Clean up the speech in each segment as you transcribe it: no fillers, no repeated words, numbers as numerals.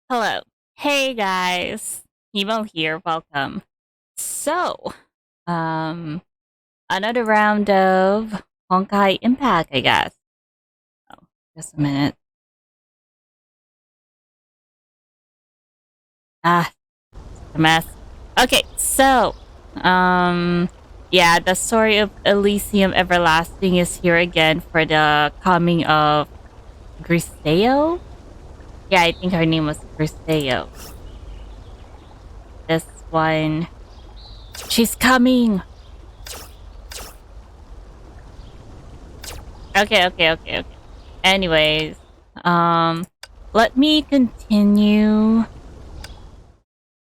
Hello. Hey guys. Emo here. Welcome. So, um, another round of Honkai Impact, I guess. Oh, just a minute. Ah, a mess. Okay, so, yeah, the story of Elysium Everlasting is here again for the coming of Griseo. Yeah, I think her name was Griseo. This one. She's coming! Okay. Anyways, let me continue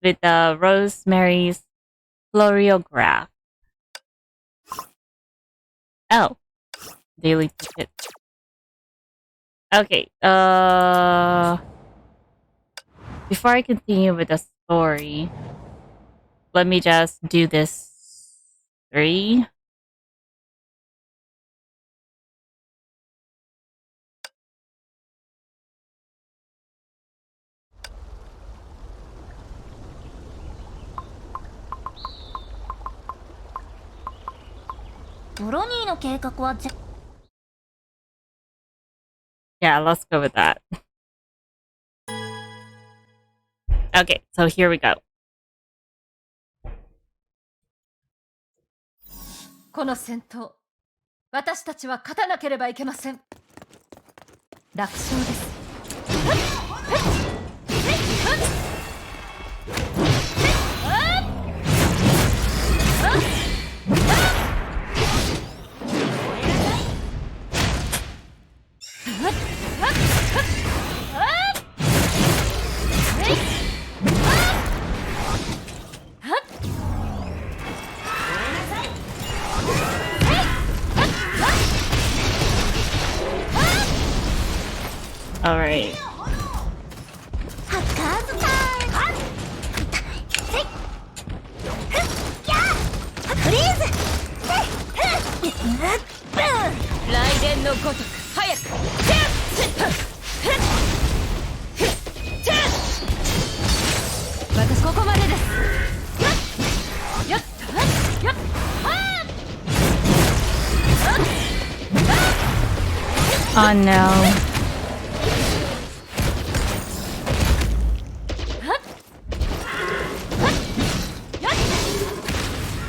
with Rosemary's Floriograph. Oh, daily ticket. Okay, before I continue with the story, let me just do this 3. Yeah, let's go with that. Okay, so here we go. この戦闘、私たちは勝たなければいけません。楽勝です。All right. Oh no.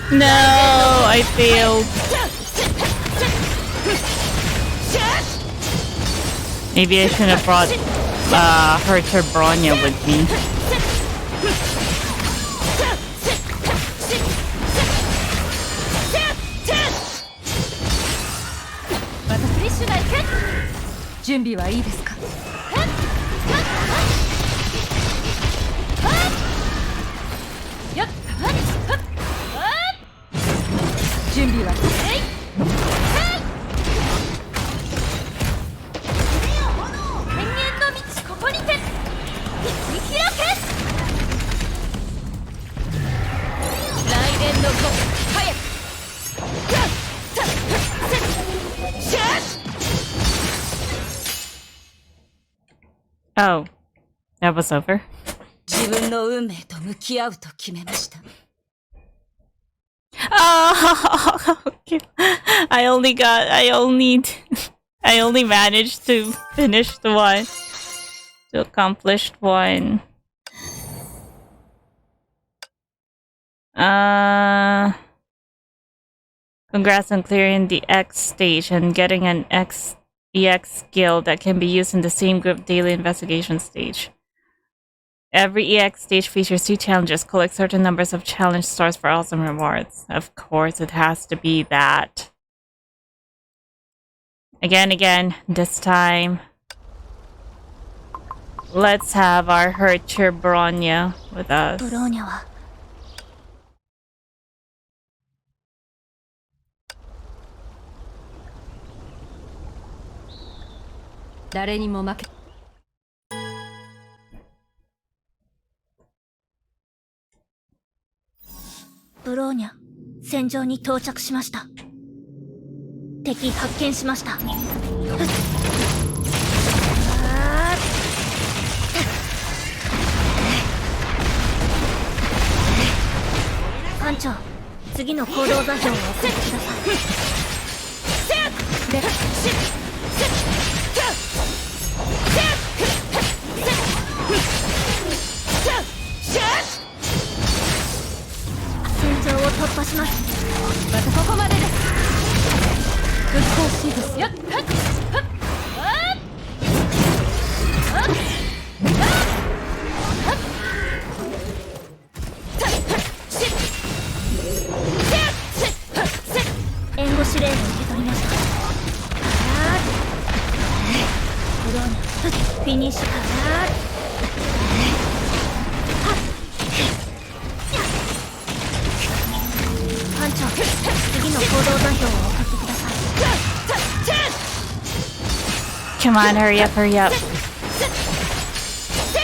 No, I failed. Maybe I should have brought her Bronya with me. Oh, that was over. Oh, okay. I only managed to finish the one, to accomplish one. Congrats on clearing the X stage and getting an EX skill that can be used in the same group daily investigation stage. Every EX stage features 2 challenges. Collect certain numbers of challenge stars for awesome rewards. Of course, it has to be that. Again, this time. Let's have our Hercher Bronya with us. Bronya, 戦場に到着しました。敵発見しました。次の行動座標を送ってください。戦場を突破します。またここまでです。ぶっ通しいですよ。援護指令を受け取りました。ブローニャ、フィニッシュか班長、次の行動座標を送ってください。Come on, hurry up, hurry up.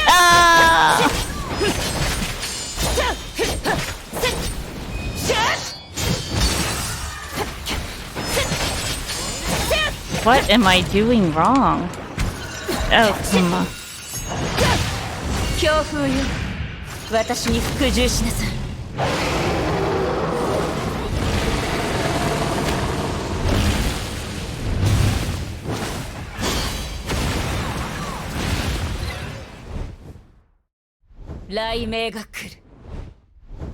Ah! What am I doing wrong? Oh, come on. 強風よ、私に服従しなさい。雷鳴が来る。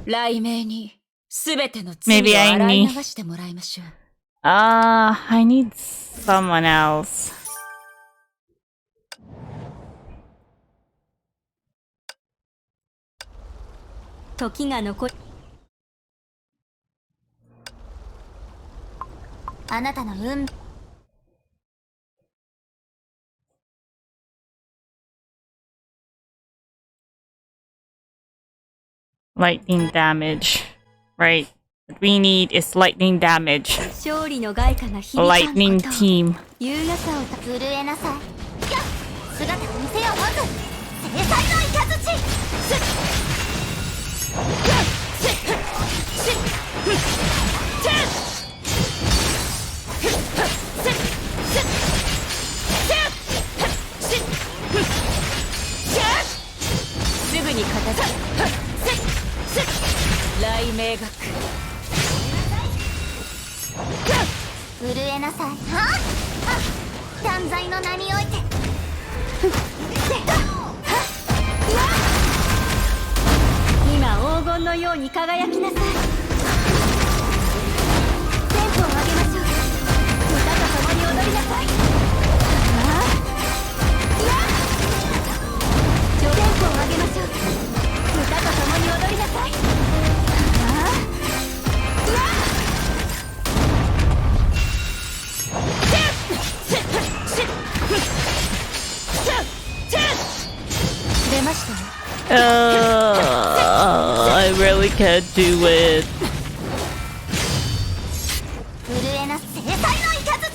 雷鳴に全ての罪を洗い流してもらいましょう。I need someone else. 時が残り、あなたの運。Lightning damage. Right. What we need is lightning damage. 勝利の外貨が響かんこと。 Lightning team. 優雅さを震えなさい。姿を見せよう。まず制裁の雷。すぐに片付け。雷鳴が来る。震えなさい。断罪の名において。今黄金のように輝きなさい。テンポを上げましょう。歌と共に踊りなさい。テンポを上げましょう。歌と共に踊りなさい。出ましたね。I really can't do it. 震えな制裁の雷。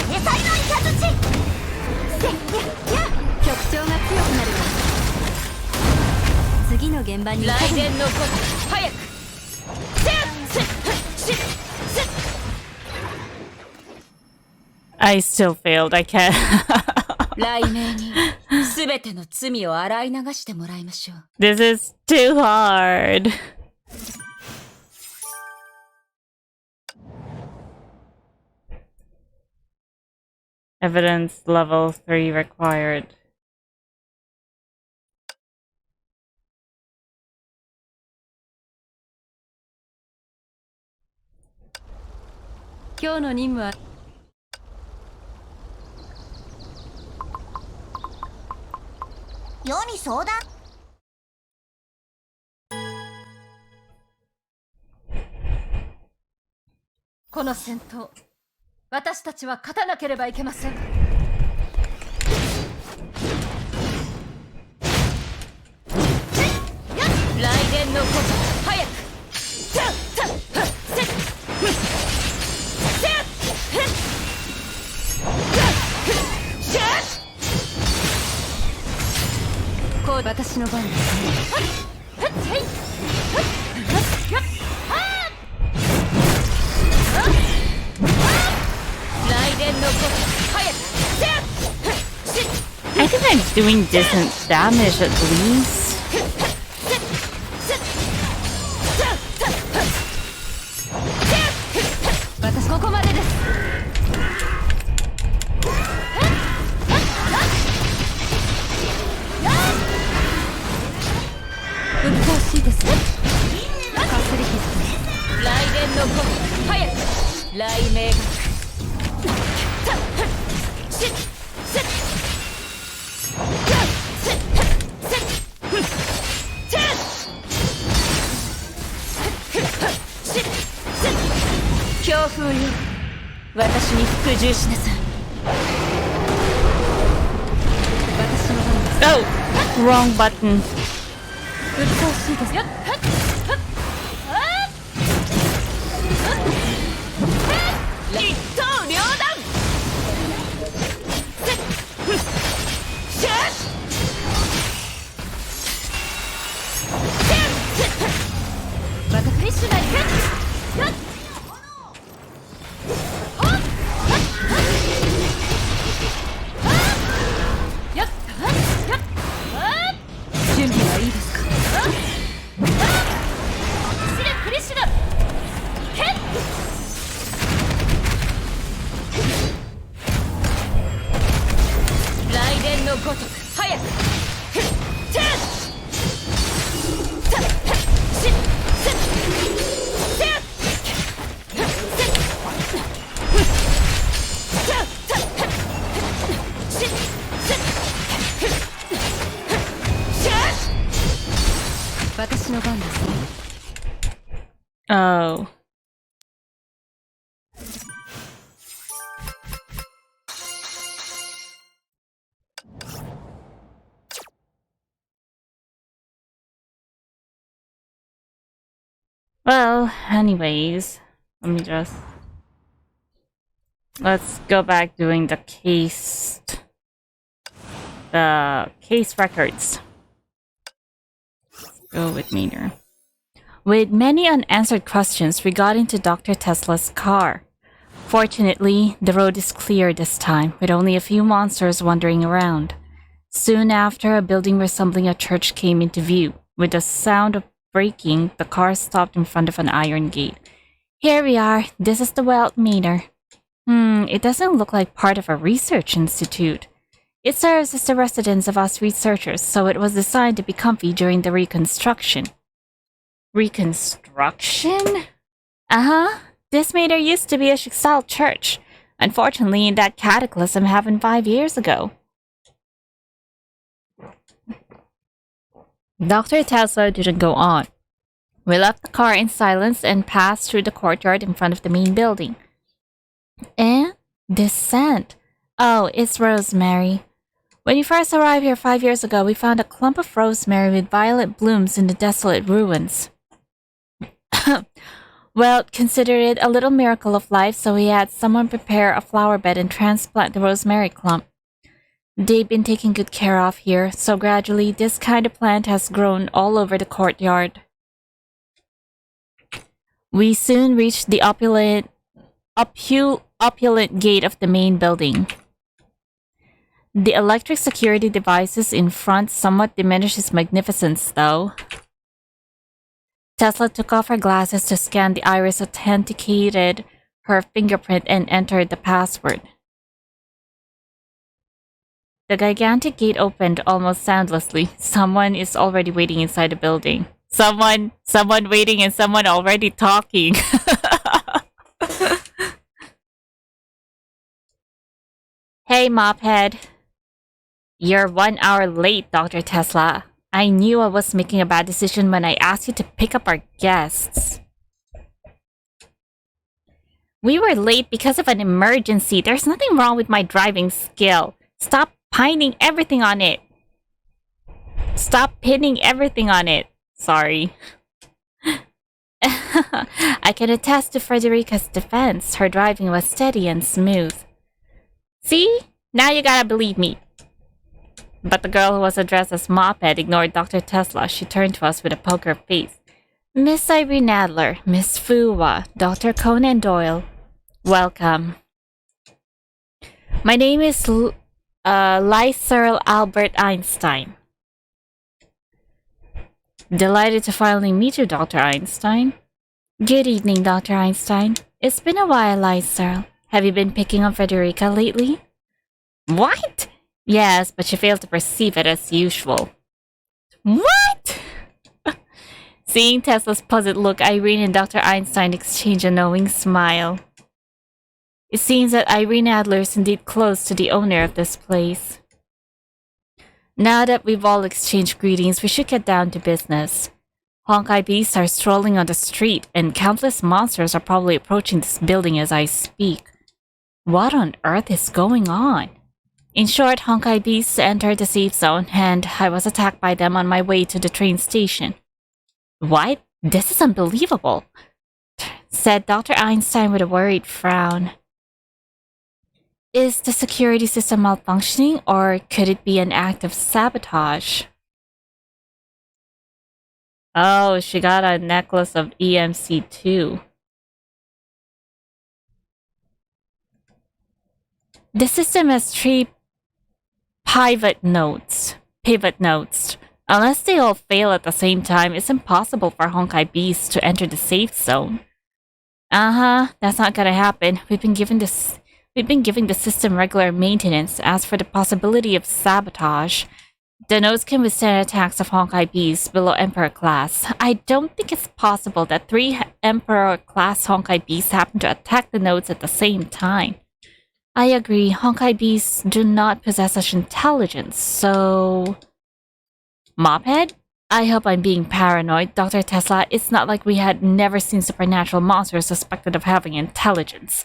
制裁の雷。局長が強くなるわ。次の現場に雷電のこと早く。I still failed. I can't. 雷鳴に全ての罪を洗い流してもらいましょう。This is too hard. Evidence level 3 required. 今日の任務は世に相談。この戦闘、私たちは勝たなければいけません。雷電のこと早く。こう私の番ですね。雷電のこと早く。I think I'm doing decent damage at least. 雷鳴が強風よ、私に服従しなさい。私の番です。Oh! Wrong button. うっとうしいですよ。一刀両断。またフレッシュな準備はいいですか？フレッシュだ。雷電のごとく早く。私の番ですね。Oh. Well, anyways, let's go back doing the case records. Go with me there. With many unanswered questions, we got into Dr. Tesla's car. Fortunately, the road is clear this time, with only a few monsters wandering around. Soon after, a building resembling a church came into view. With the sound of braking, the car stopped in front of an iron gate. Here we are. This is the Welt meter. It doesn't look like part of a research institute. It serves as the residence of us researchers, so it was designed to be comfy during the reconstruction. Reconstruction? Uh-huh. This meter used to be a Schicksal church. Unfortunately, that cataclysm happened 5 years ago. Dr. Tesla didn't go on. We left the car in silence and passed through the courtyard in front of the main building. And this scent. Oh, it's rosemary. When we first arrived here 5 years ago, we found a clump of rosemary with violet blooms in the desolate ruins. Welt considered it a little miracle of life, so he had someone prepare a flower bed and transplant the rosemary clump. They've been taken good care of here, so gradually this kind of plant has grown all over the courtyard. We soon reached the opulent gate of the main building. The electric security devices in front somewhat diminish its magnificence, though. Tesla took off her glasses to scan the iris, authenticated her fingerprint, and entered the password. The gigantic gate opened almost soundlessly. Someone is already waiting inside the building. Someone waiting and someone already talking. Hey, Mophead. You're 1 hour late, Dr. Tesla. I knew I was making a bad decision when I asked you to pick up our guests. We were late because of an emergency. There's nothing wrong with my driving skill. Stop pinning everything on it. Stop pinning everything on it. Sorry. I can attest to Frederica's defense. Her driving was steady and smooth. See? Now you gotta believe me. But the girl who was addressed as Mophead ignored Dr. Tesla. She turned to us with a poker face. Miss Irene Adler, Miss Fuwa, Dr. Conan Doyle. Welcome. My name is Lysel Albert Einstein. Delighted to finally meet you, Dr. Einstein. Good evening, Dr. Einstein. It's been a while, Lysel. Have you been picking on Frederica lately? What? Yes, but she failed to perceive it as usual. What? Seeing Tesla's puzzled look, Irene and Dr. Einstein exchange a knowing smile. It seems that Irene Adler is indeed close to the owner of this place. Now that we've all exchanged greetings, we should get down to business. Honkai beasts are strolling on the street, and countless monsters are probably approaching this building as I speak. What on earth is going on? In short, Honkai beasts entered the safe zone, and I was attacked by them on my way to the train station. What? This is unbelievable, said Dr. Einstein with a worried frown. Is the security system malfunctioning, or could it be an act of sabotage? Oh, she got a necklace of EMC2. The system has 3 pivot nodes. Unless they all fail at the same time, it's impossible for Honkai beasts to enter the safe zone. That's not gonna happen. We've been giving the system regular maintenance. As for the possibility of sabotage, the nodes can withstand attacks of Honkai beasts below Emperor class. I don't think it's possible that 3 Emperor class Honkai beasts happen to attack the nodes at the same time. I agree, Honkai beasts do not possess such intelligence, so... Mophead? I hope I'm being paranoid, Dr. Tesla. It's not like we had never seen supernatural monsters suspected of having intelligence.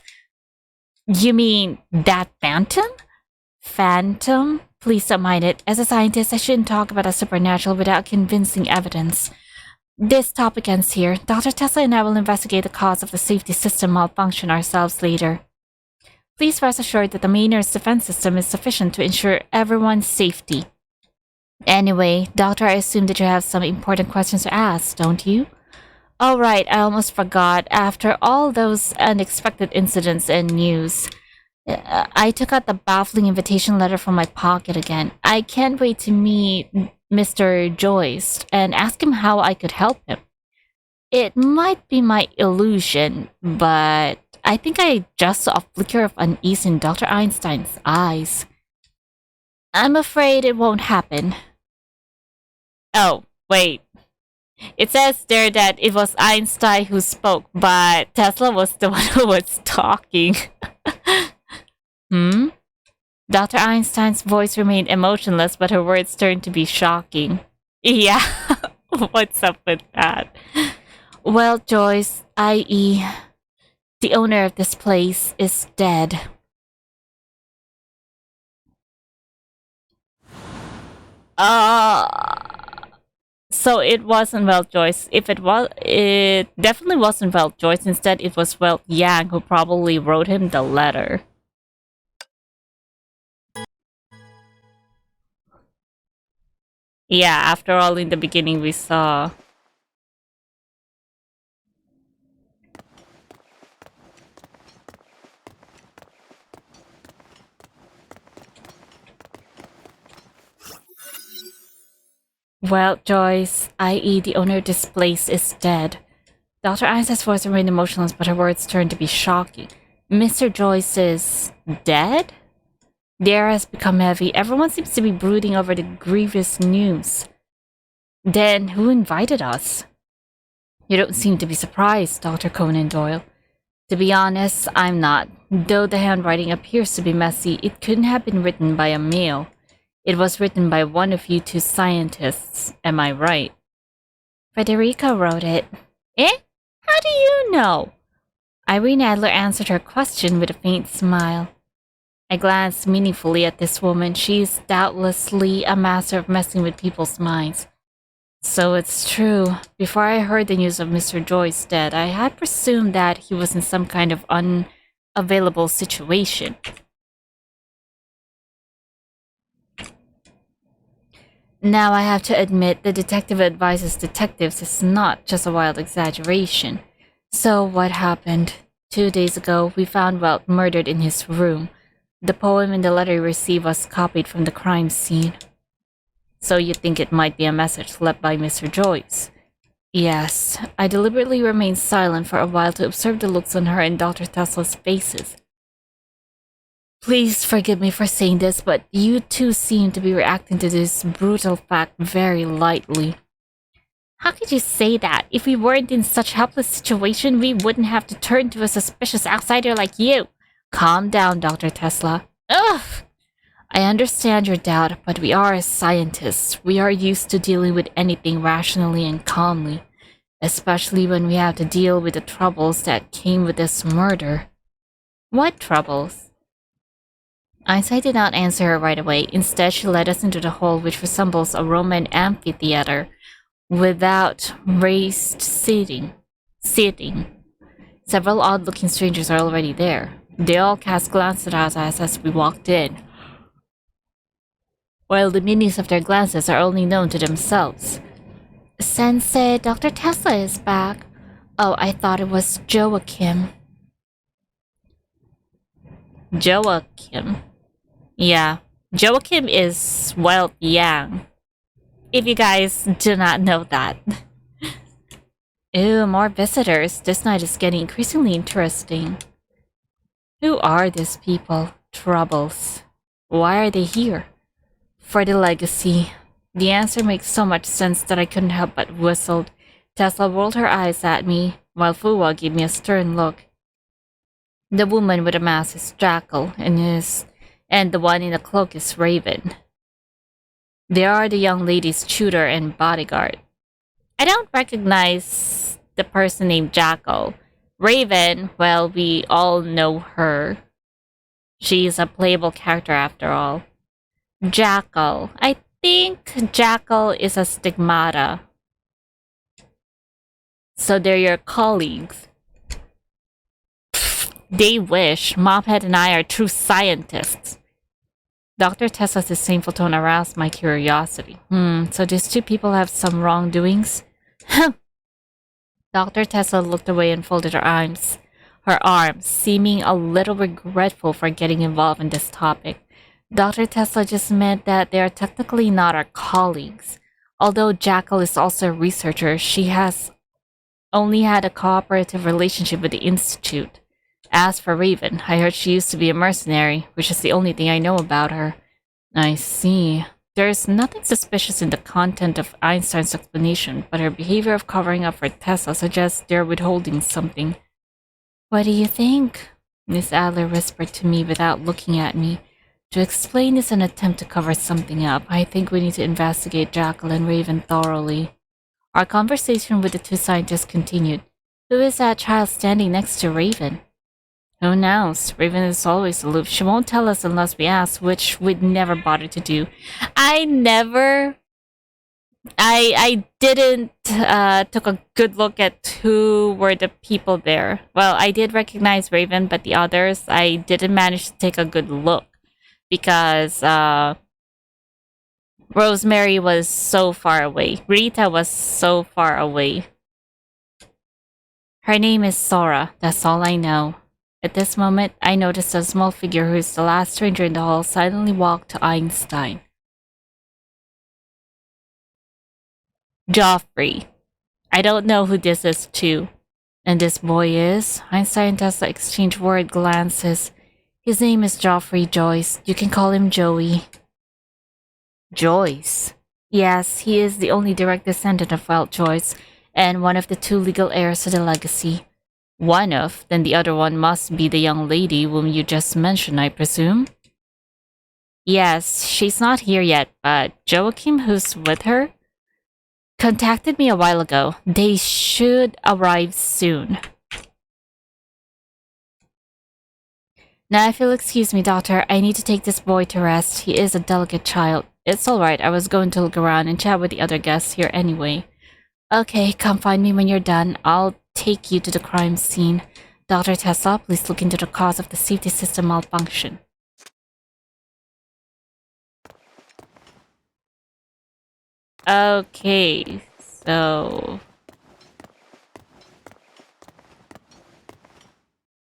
You mean that phantom? Phantom? Please don't mind it. As a scientist, I shouldn't talk about a supernatural without convincing evidence. This topic ends here. Dr. Tesla and I will investigate the cause of the safety system malfunction ourselves later. Please rest assured that the main Earth's defense system is sufficient to ensure everyone's safety. Anyway, Doctor, I assume that you have some important questions to ask, don't you? Oh right, I almost forgot. After all those unexpected incidents and news, I took out the baffling invitation letter from my pocket again. I can't wait to meet Mr. Joyce and ask him how I could help him. It might be my illusion, but I think I just saw a flicker of unease in Dr. Einstein's eyes. I'm afraid it won't happen. Oh, wait. It says there that it was Einstein who spoke, but Tesla was the one who was talking. Dr. Einstein's voice remained emotionless, but her words turned to be shocking. Yeah, what's up with that? Well, Joyce, i.e., the owner of this place, is dead. So it wasn't Welt Joyce. If it was, it definitely wasn't Welt Joyce. Instead, it was Welt Yang who probably wrote him the letter. Yeah, after all, in the beginning we saw. Well, Joyce, i.e. the owner of this place, is dead. Dr. Einstein's voice remained emotionless, but her words turned to be shocking. Mr. Joyce is dead? The air has become heavy. Everyone seems to be brooding over the grievous news. Then, who invited us? You don't seem to be surprised, Dr. Conan Doyle. To be honest, I'm not. Though the handwriting appears to be messy, it couldn't have been written by a male. It was written by one of you 2 scientists, am I right? Federica wrote it. Eh? How do you know? Irene Adler answered her question with a faint smile. I glanced meaningfully at this woman. She is doubtlessly a master of messing with people's minds. So it's true. Before I heard the news of Mr. Joyce dead, I had presumed that he was in some kind of unavailable situation. Now I have to admit, the detective advises detectives is not just a wild exaggeration. So what happened? 2 days ago, we found Welt murdered in his room. The poem in the letter we received was copied from the crime scene. So you think it might be a message left by Mr. Joyce? Yes. I deliberately remained silent for a while to observe the looks on her and Dr. Tesla's faces. Please forgive me for saying this, but you 2 seem to be reacting to this brutal fact very lightly. How could you say that? If we weren't in such a helpless situation, we wouldn't have to turn to a suspicious outsider like you. Calm down, Dr. Tesla. Ugh! I understand your doubt, but we are scientists. We are used to dealing with anything rationally and calmly, especially when we have to deal with the troubles that came with this murder. What troubles? Einstein did not answer her right away. Instead, she led us into the hall, which resembles a Roman amphitheater without raised seating. Several odd-looking strangers are already there. They all cast glances at us as we walked in, while the meanings of their glances are only known to themselves. Sensei, Dr. Tesla is back. Oh, I thought it was Joachim. Joachim? Yeah, Joachim is Welt Yang. If you guys do not know that. Ew, more visitors. This night is getting increasingly interesting. Who are these people? Troubles. Why are they here? For the legacy. The answer makes so much sense that I couldn't help but whistle. Tesla rolled her eyes at me, while Fuwa gave me a stern look. The woman with the mask is Jackal, and the one in the cloak is Raven. They are the young lady's tutor and bodyguard. I don't recognize the person named Jackal. Raven, well, we all know her. She's a playable character after all. Jackal. I think Jackal is a stigmata. So they're your colleagues. They wish. Mophead and I are true scientists. Dr. Tesla's disdainful tone aroused my curiosity. So these two people have some wrongdoings? Dr. Tesla looked away and folded her arms, seeming a little regretful for getting involved in this topic. Dr. Tesla just meant that they are technically not our colleagues. Although Jackal is also a researcher, she has only had a cooperative relationship with the Institute. As for Raven, I heard she used to be a mercenary, which is the only thing I know about her. I see. There's nothing suspicious in the content of Einstein's explanation, but her behavior of covering up for Tesla suggests they're withholding something. What do you think? Miss Adler whispered to me without looking at me. To explain is an attempt to cover something up. I think we need to investigate Jackal and Raven thoroughly. Our conversation with the two scientists continued. Who is that child standing next to Raven? Who knows? Raven is always aloof. She won't tell us unless we ask, which we'd never bother to do. I didn't took a good look at who were the people there. Well, I did recognize Raven, but the others, I didn't manage to take a good look. Because Rosemary was so far away. Rita was so far away. Her name is Sora. That's all I know. At this moment, I noticed a small figure who is the last stranger in the hall silently walked to Einstein. Joffrey. I don't know who this is too. And this boy is? Einstein and Tesla exchanged worried glances. His name is Joffrey Joyce. You can call him Joey. Joyce? Yes, he is the only direct descendant of Welt Joyce, and one of the two legal heirs to the legacy. One of, then the other one must be the young lady whom you just mentioned, I presume? Yes, she's not here yet, but Joachim, who's with her, contacted me a while ago. They should arrive soon. Now, if you'll excuse me, Doctor, I need to take this boy to rest. He is a delicate child. It's alright, I was going to look around and chat with the other guests here anyway. Okay, come find me when you're done. I'll take you to the crime scene. Dr. Tesla, please look into the cause of the safety system malfunction. Okay, so...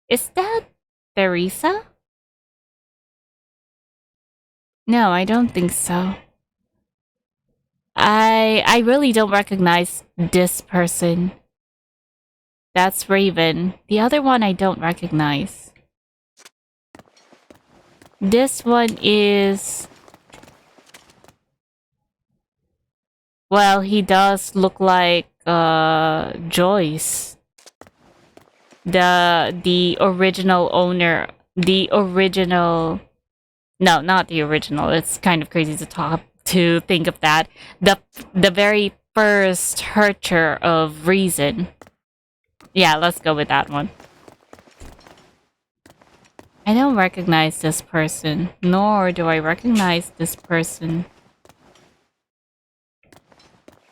Is that Teresa? No, I don't think so. I really don't recognize this person. That's Raven. The other one I don't recognize. This one is... Well, he does look like Joyce. The original owner, the original... No, not the original. It's kind of crazy to think of that. The very first Hercher of Reason. Yeah, let's go with that one. I don't recognize this person, nor do I recognize this person.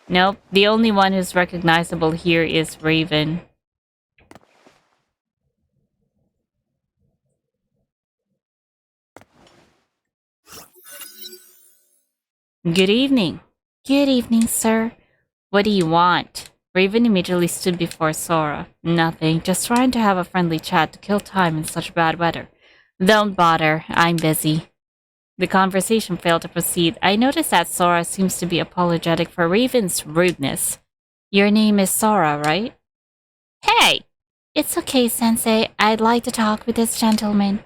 Nope, the only one who's recognizable here is Raven. Good evening. Good evening, sir. What do you want? Raven immediately stood before Sora. Nothing, just trying to have a friendly chat to kill time in such bad weather. Don't bother, I'm busy. The conversation failed to proceed. I noticed that Sora seems to be apologetic for Raven's rudeness. Your name is Sora, right? Hey! It's okay, Sensei. I'd like to talk with this gentleman.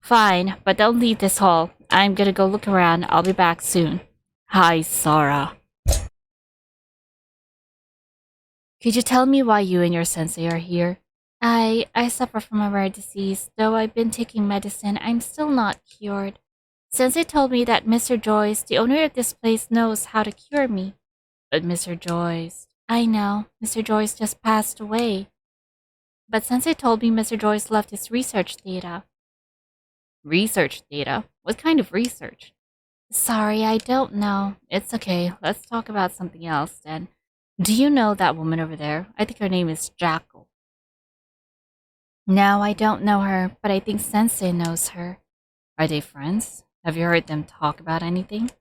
Fine, but don't leave this hall. I'm gonna go look around. I'll be back soon. Hi, Sora. Could you tell me why you and your sensei are here? I suffer from a rare disease. Though I've been taking medicine, I'm still not cured. Sensei told me that Mr. Joyce, the owner of this place, knows how to cure me. But Mr. Joyce... I know. Mr. Joyce just passed away. But Sensei told me Mr. Joyce left his research data. Research data? What kind of research? Sorry, I don't know. It's okay. Let's talk about something else then. Do you know that woman over there? I think her name is Jackal. No, I don't know her, but I think Sensei knows her. Are they friends? Have you heard them talk about anything?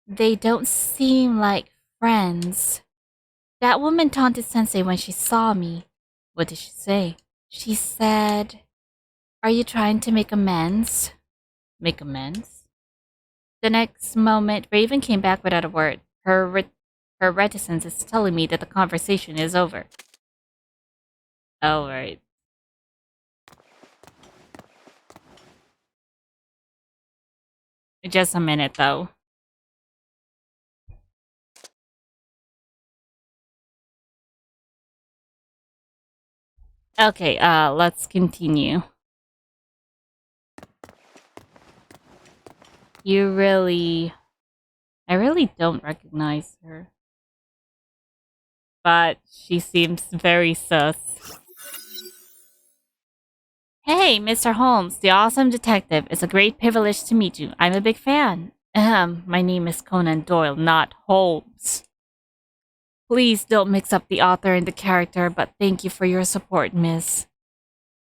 They don't seem like friends. That woman taunted Sensei when she saw me. What did she say? She said, "Are you trying to make amends?" Make amends? The next moment, Raven came back without a word. Her reticence is telling me that the conversation is over. Alright. Just a minute, though. Okay, let's continue. I really don't recognize her. But she seems very sus. Hey, Mr. Holmes, the awesome detective. It's a great privilege to meet you. I'm a big fan. My name is Conan Doyle, not Holmes. Please don't mix up the author and the character, but thank you for your support, miss.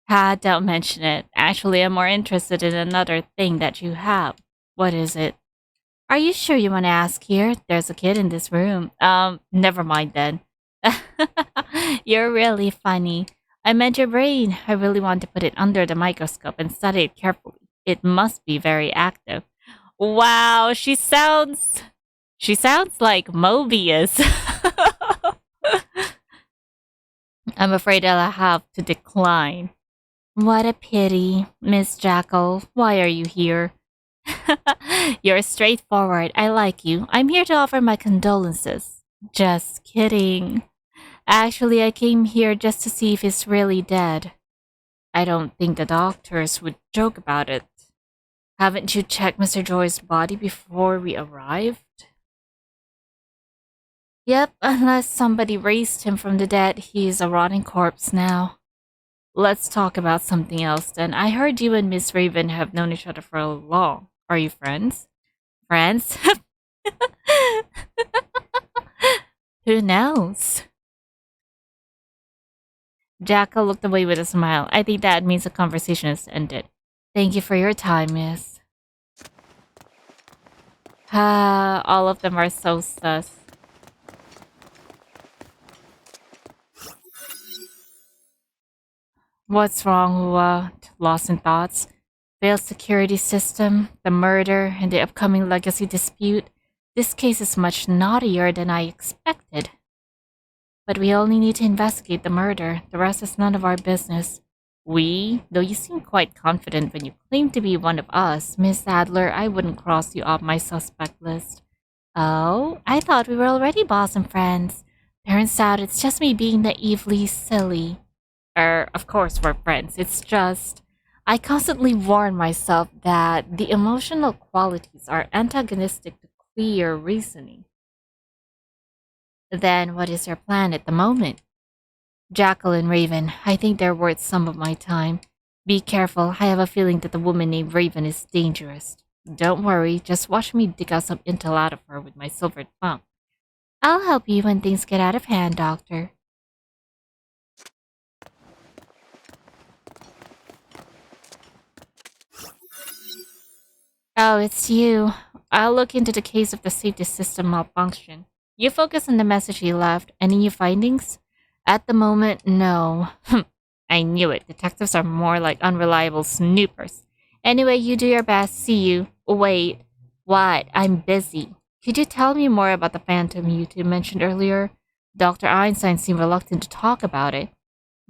Don't mention it. Actually, I'm more interested in another thing that you have. What is it? Are you sure you want to ask here? There's a kid in this room. Never mind then. You're really funny. I meant your brain. I really want to put it under the microscope and study it carefully. It must be very active. Wow, she sounds like Mobius. I'm afraid I'll have to decline. What a pity, Miss Jackal. Why are you here? You're straightforward. I like you. I'm here to offer my condolences. Just kidding. Actually, I came here just to see if he's really dead. I don't think the doctors would joke about it. Haven't you checked Mr. Joy's body before we arrived? Yep, unless somebody raised him from the dead, he's a rotting corpse now. Let's talk about something else then. I heard you and Miss Raven have known each other for long. Are you friends? Friends? Who knows? Jackal looked away with a smile. I think that means the conversation is ended. Thank you for your time, miss. All of them are so sus. What's wrong, what? Lost in thoughts? Failed security system, the murder, and the upcoming legacy dispute. This case is much naughtier than I expected. But we only need to investigate the murder. The rest is none of our business. We? Though you seem quite confident when you claim to be one of us, Miss Adler, I wouldn't cross you off my suspect list. Oh? I thought we were already boss and friends. Turns out it's just me being naively silly. Of course we're friends. It's just... I constantly warn myself that the emotional qualities are antagonistic to clear reasoning. Then what is your plan at the moment? Jackal and Raven, I think they're worth some of my time. Be careful, I have a feeling that the woman named Raven is dangerous. Don't worry, just watch me dig out some intel out of her with my silver tongue. I'll help you when things get out of hand, Doctor. Oh, it's you. I'll look into the case of the safety system malfunction. You focus on the message he left. Any new findings? At the moment, no. I knew it. Detectives are more like unreliable snoopers. Anyway, you do your best. See you. Wait. What? I'm busy. Could you tell me more about the phantom you two mentioned earlier? Dr. Einstein seemed reluctant to talk about it.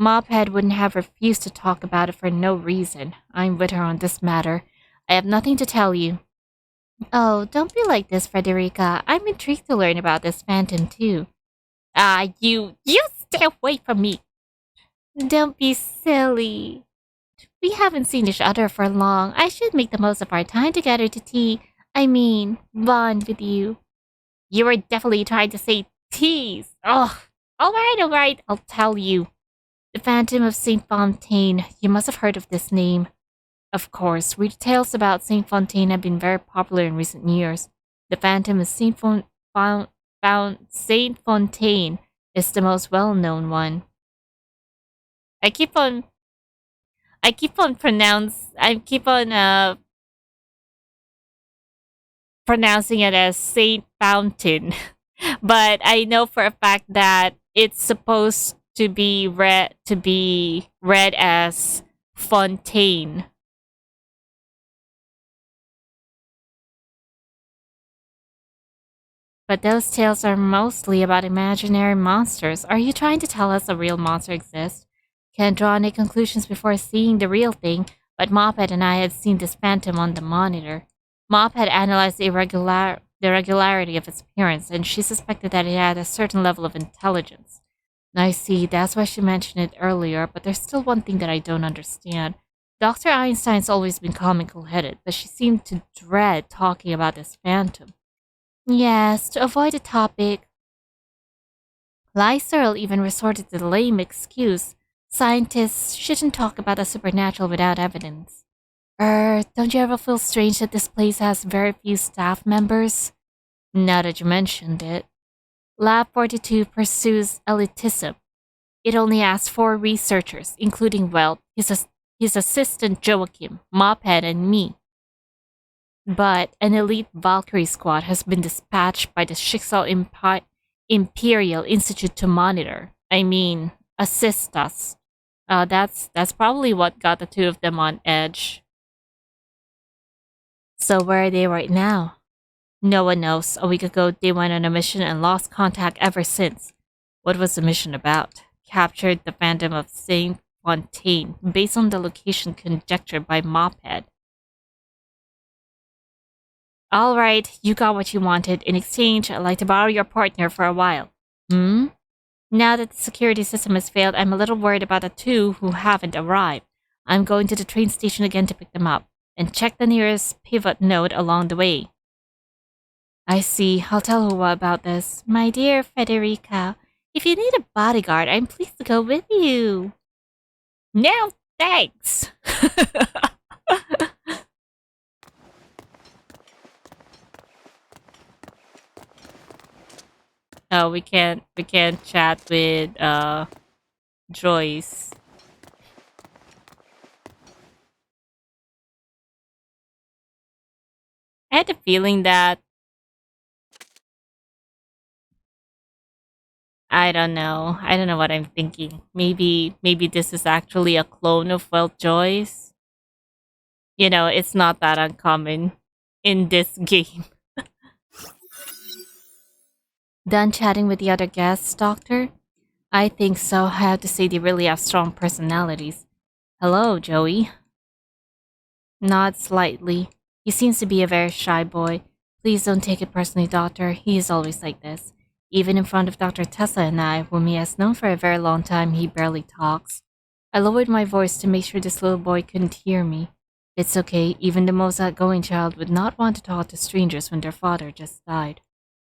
Mophead wouldn't have refused to talk about it for no reason. I'm with her on this matter. I have nothing to tell you. Oh, don't be like this, Frederica. I'm intrigued to learn about this phantom too. You stay away from me. Don't be silly. We haven't seen each other for long. I should make the most of our time together to bond with you. You were definitely trying to say tease. Oh, alright, I'll tell you. The Phantom of Saint Fontaine. You must have heard of this name. Of course, read tales about Saint Fontaine have been very popular in recent years. The Phantom of Saint Fontaine is the most well-known one. I keep on pronouncing it as Saint Fountain, but I know for a fact that it's supposed to be read as Fontaine. But those tales are mostly about imaginary monsters. Are you trying to tell us a real monster exists? Can't draw any conclusions before seeing the real thing, but Mophead and I had seen this phantom on the monitor. Mop had analyzed the irregularity of its appearance, and she suspected that it had a certain level of intelligence. I see, that's why she mentioned it earlier, but there's still one thing that I don't understand. Dr. Einstein's always been calm and cool-headed, but she seemed to dread talking about this phantom. Yes, to avoid the topic. Lyserl even resorted to the lame excuse. Scientists shouldn't talk about the supernatural without evidence. Don't you ever feel strange that this place has very few staff members? Now that you mentioned it. Lab 42 pursues elitism. It only has 4 researchers, including Welt, his assistant Joachim, Mophead, and me. But an elite Valkyrie squad has been dispatched by the Schicksal Imperial Institute to monitor. Assist us. That's probably what got the two of them on edge. So where are they right now? No one knows. A week ago, they went on a mission and lost contact ever since. What was the mission about? Captured the Phantom of Saint Fontaine, based on the location conjectured by Mophead. Alright, you got what you wanted. In exchange, I'd like to borrow your partner for a while. Now that the security system has failed, I'm a little worried about the 2 who haven't arrived. I'm going to the train station again to pick them up, and check the nearest pivot node along the way. I see. I'll tell Hua about this. My dear Federica, if you need a bodyguard, I'm pleased to go with you. No, thanks! Oh, we can't chat with Joyce. I had a feeling that I don't know what I'm thinking. Maybe this is actually a clone of Welt Joyce. You know, it's not that uncommon in this game. Done chatting with the other guests, Doctor? I think so. I have to say they really have strong personalities. Hello, Joey. Nods slightly. He seems to be a very shy boy. Please don't take it personally, Doctor. He is always like this. Even in front of Dr. Tessa and I, whom he has known for a very long time, he barely talks. I lowered my voice to make sure this little boy couldn't hear me. It's okay, even the most outgoing child would not want to talk to strangers when their father just died.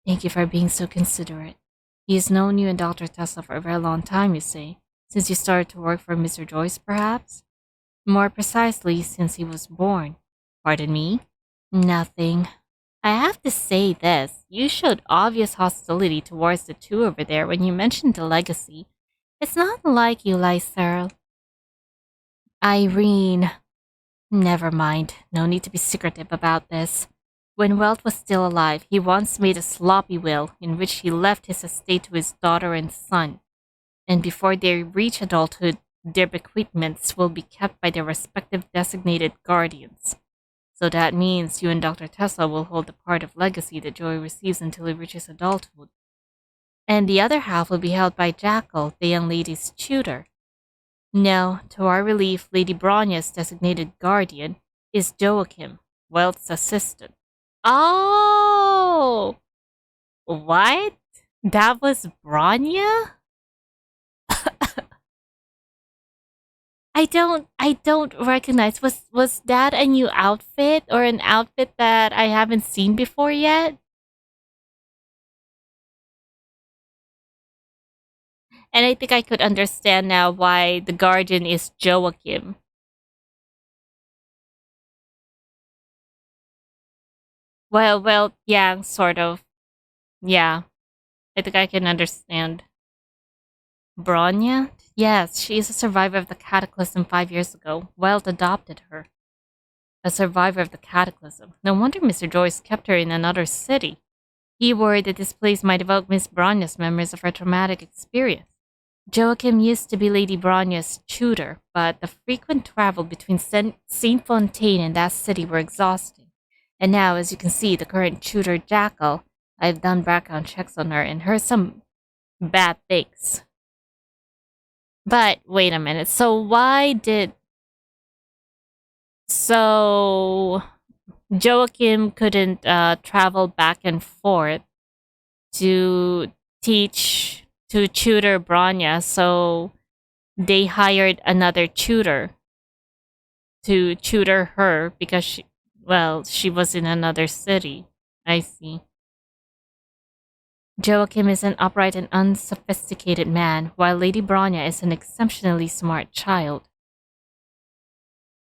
Thank you for being so considerate. He has known you and Dr. Tesla for a very long time, you say. Since you started to work for Mr. Joyce, perhaps? More precisely, since he was born. Pardon me? Nothing. I have to say this. You showed obvious hostility towards the two over there when you mentioned the legacy. It's not like you, Lysel. Irene. Never mind. No need to be secretive about this. When Welt was still alive, he once made a sloppy will in which he left his estate to his daughter and son. And before they reach adulthood, their bequeathments will be kept by their respective designated guardians. So that means you and Dr. Tesla will hold the part of legacy that Joy receives until he reaches adulthood. And the other half will be held by Jackal, the young lady's tutor. No, to our relief, Lady Bronya's designated guardian is Joachim, Welt's assistant. Oh! What? That was Bronya? I don't recognize. Was that a new outfit or an outfit that I haven't seen before yet? And I think I could understand now why the guardian is Joachim. Well, yeah, sort of. Yeah, I think I can understand. Bronya? Yes, she is a survivor of the Cataclysm 5 years ago. Welt adopted her. A survivor of the Cataclysm. No wonder Mr. Joyce kept her in another city. He worried that this place might evoke Miss Bronya's memories of her traumatic experience. Joachim used to be Lady Bronya's tutor, but the frequent travel between Saint Fontaine and that city were exhausting. And now, as you can see, the current tutor, Jackal, I've done background checks on her and heard some bad things. But wait a minute. So Joachim couldn't travel back and forth to tutor Bronya, so they hired another tutor to tutor her because she was in another city. I see. Joachim is an upright and unsophisticated man, while Lady Bronya is an exceptionally smart child.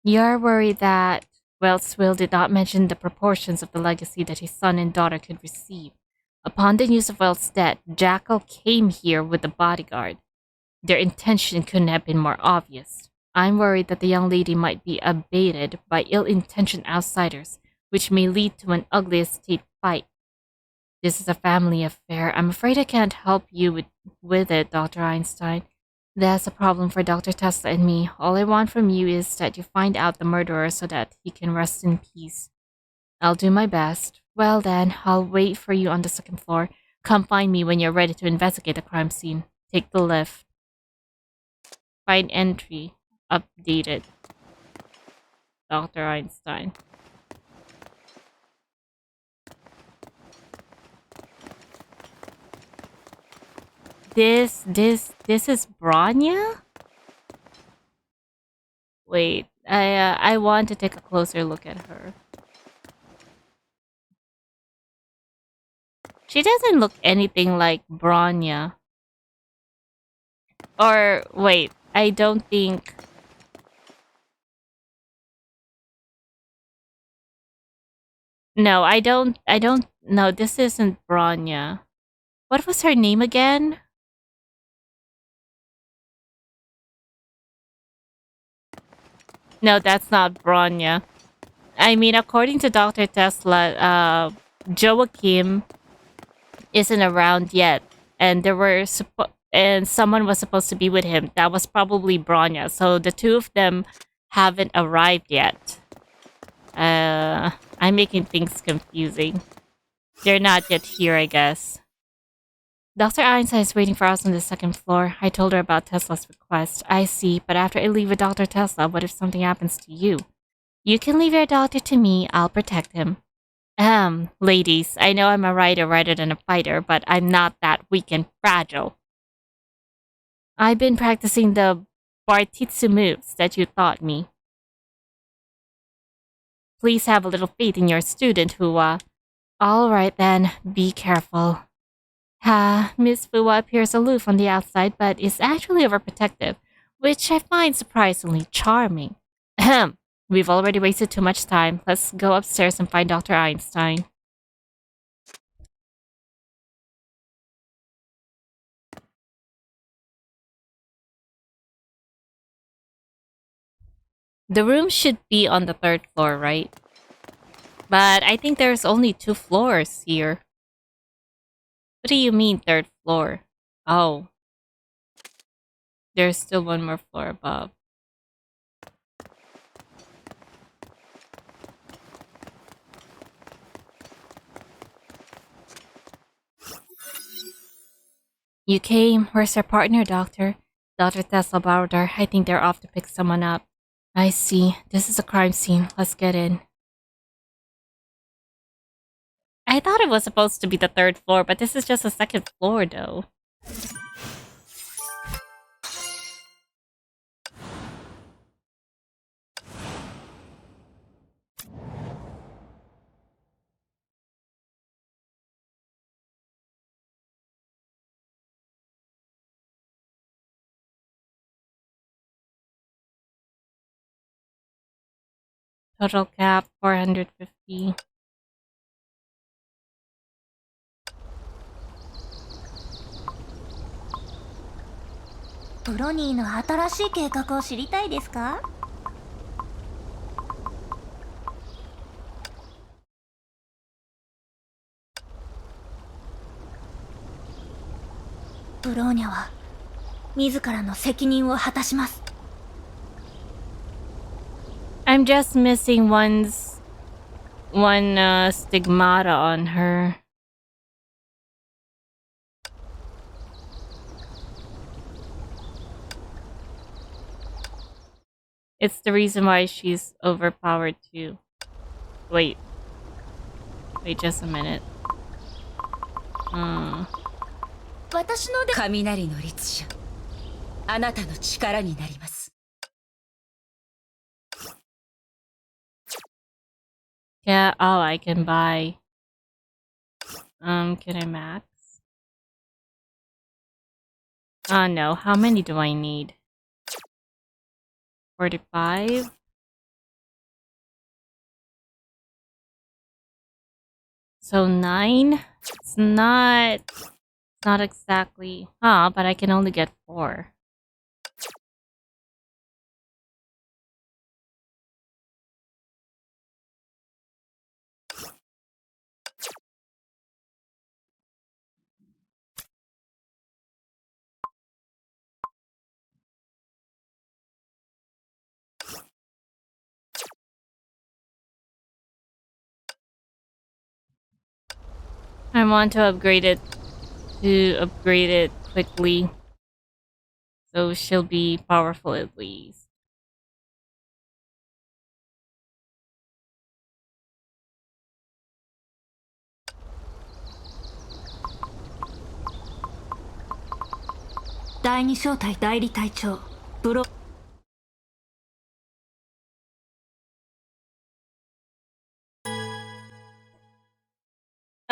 You're worried that Welt's will did not mention the proportions of the legacy that his son and daughter could receive. Upon the news of Welt's death, Jackal came here with a bodyguard. Their intention couldn't have been more obvious. I'm worried that the young lady might be abated by ill-intentioned outsiders, which may lead to an ugly estate fight. This is a family affair. I'm afraid I can't help you with it, Dr. Einstein. That's a problem for Dr. Tesla and me. All I want from you is that you find out the murderer so that he can rest in peace. I'll do my best. Well then, I'll wait for you on the second floor. Come find me when you're ready to investigate the crime scene. Take the lift. Find entry. Updated. Dr. Einstein. This is Bronya? Wait, I want to take a closer look at her. She doesn't look anything like Bronya. Or wait, I don't think. No, I don't. No, this isn't Bronya. What was her name again? No, that's not Bronya. I mean, according to Dr. Tesla, Joachim isn't around yet, and someone was supposed to be with him. That was probably Bronya. So the two of them haven't arrived yet. I'm making things confusing. They're not yet here, I guess. Dr. Einstein is waiting for us on the second floor. I told her about Tesla's request. I see, but after I leave with Dr. Tesla, what if something happens to you? You can leave your doctor to me. I'll protect him. Ladies, I know I'm a writer rather than a fighter, but I'm not that weak and fragile. I've been practicing the Bartitsu moves that you taught me. Please have a little faith in your student, Hua. All right then, be careful. Miss Fuwa appears aloof on the outside, but is actually overprotective, which I find surprisingly charming. Ahem. We've already wasted too much time. Let's go upstairs and find Dr. Einstein. The room should be on the 3rd floor, right? But I think there's only 2 floors here. What do you mean 3rd floor? Oh. There's still one more floor above. You came. Where's your partner, Doctor? Dr. Tesla Bowder. I think they're off to pick someone up. I see. This is a crime scene. Let's get in. I thought it was supposed to be the 3rd floor, but this is just the 2nd floor, though. Total cap 450. Brony の新しい計画を知りたいですか? Bronya は自らの責任を果たします。I'm just missing one stigmata on her. It's the reason why she's overpowered too. Wait just a minute. 私の雷の律者、あなたの力になります。Yeah, oh, I can buy. Can I max? Oh no, how many do I need? 45? So 9? It's not exactly... but I can only get 4. I want to upgrade it quickly. So she'll be powerful at least.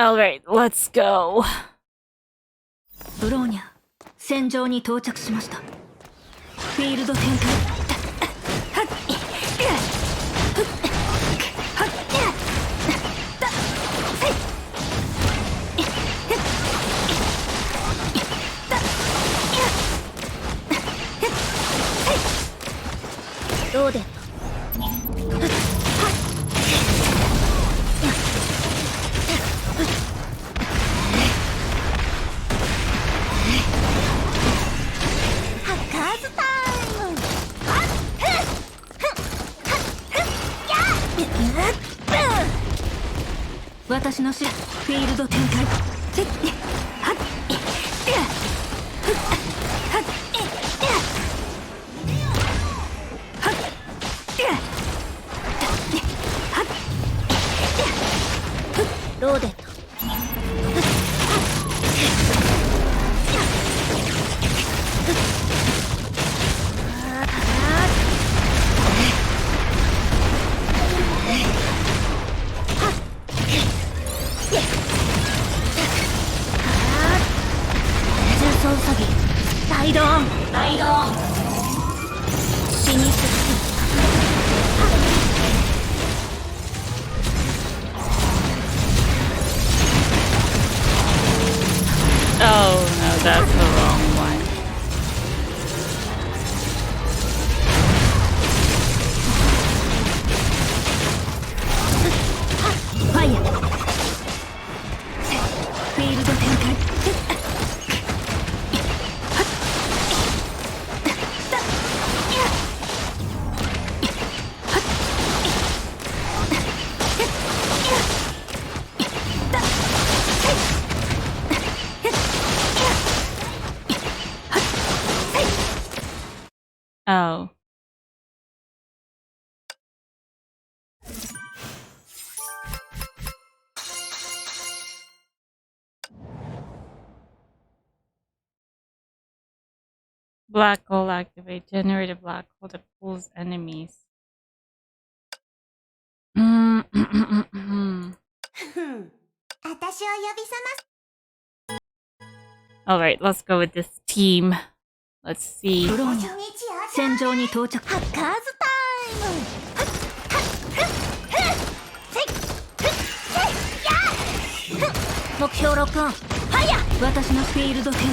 Alright, let's go. ブローニャ、戦場に到着しました。フィールド展開。ローデント。私のフィールド展開。ローデント。ライドオン。フィニッシュスキル。Oh no, that's the wrong one. Fire. Field 展開。Oh. Black hole activate. Generate a black hole that pulls enemies. Alright, let's go with this team. Let's see. ブローニャ、戦場に到着。ハッカーズタイム。目標ロックオン。ファイヤー。私のフィールド展開。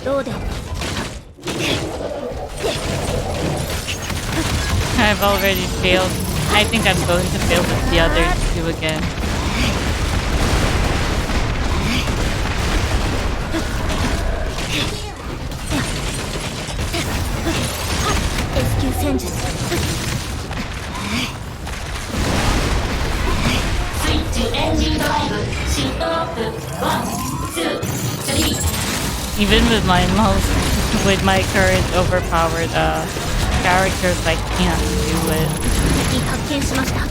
どうです？I've already failed. I think I'm going to fail with the other two again. Even with my current overpowered characters, I can't do it. 敵発見しました。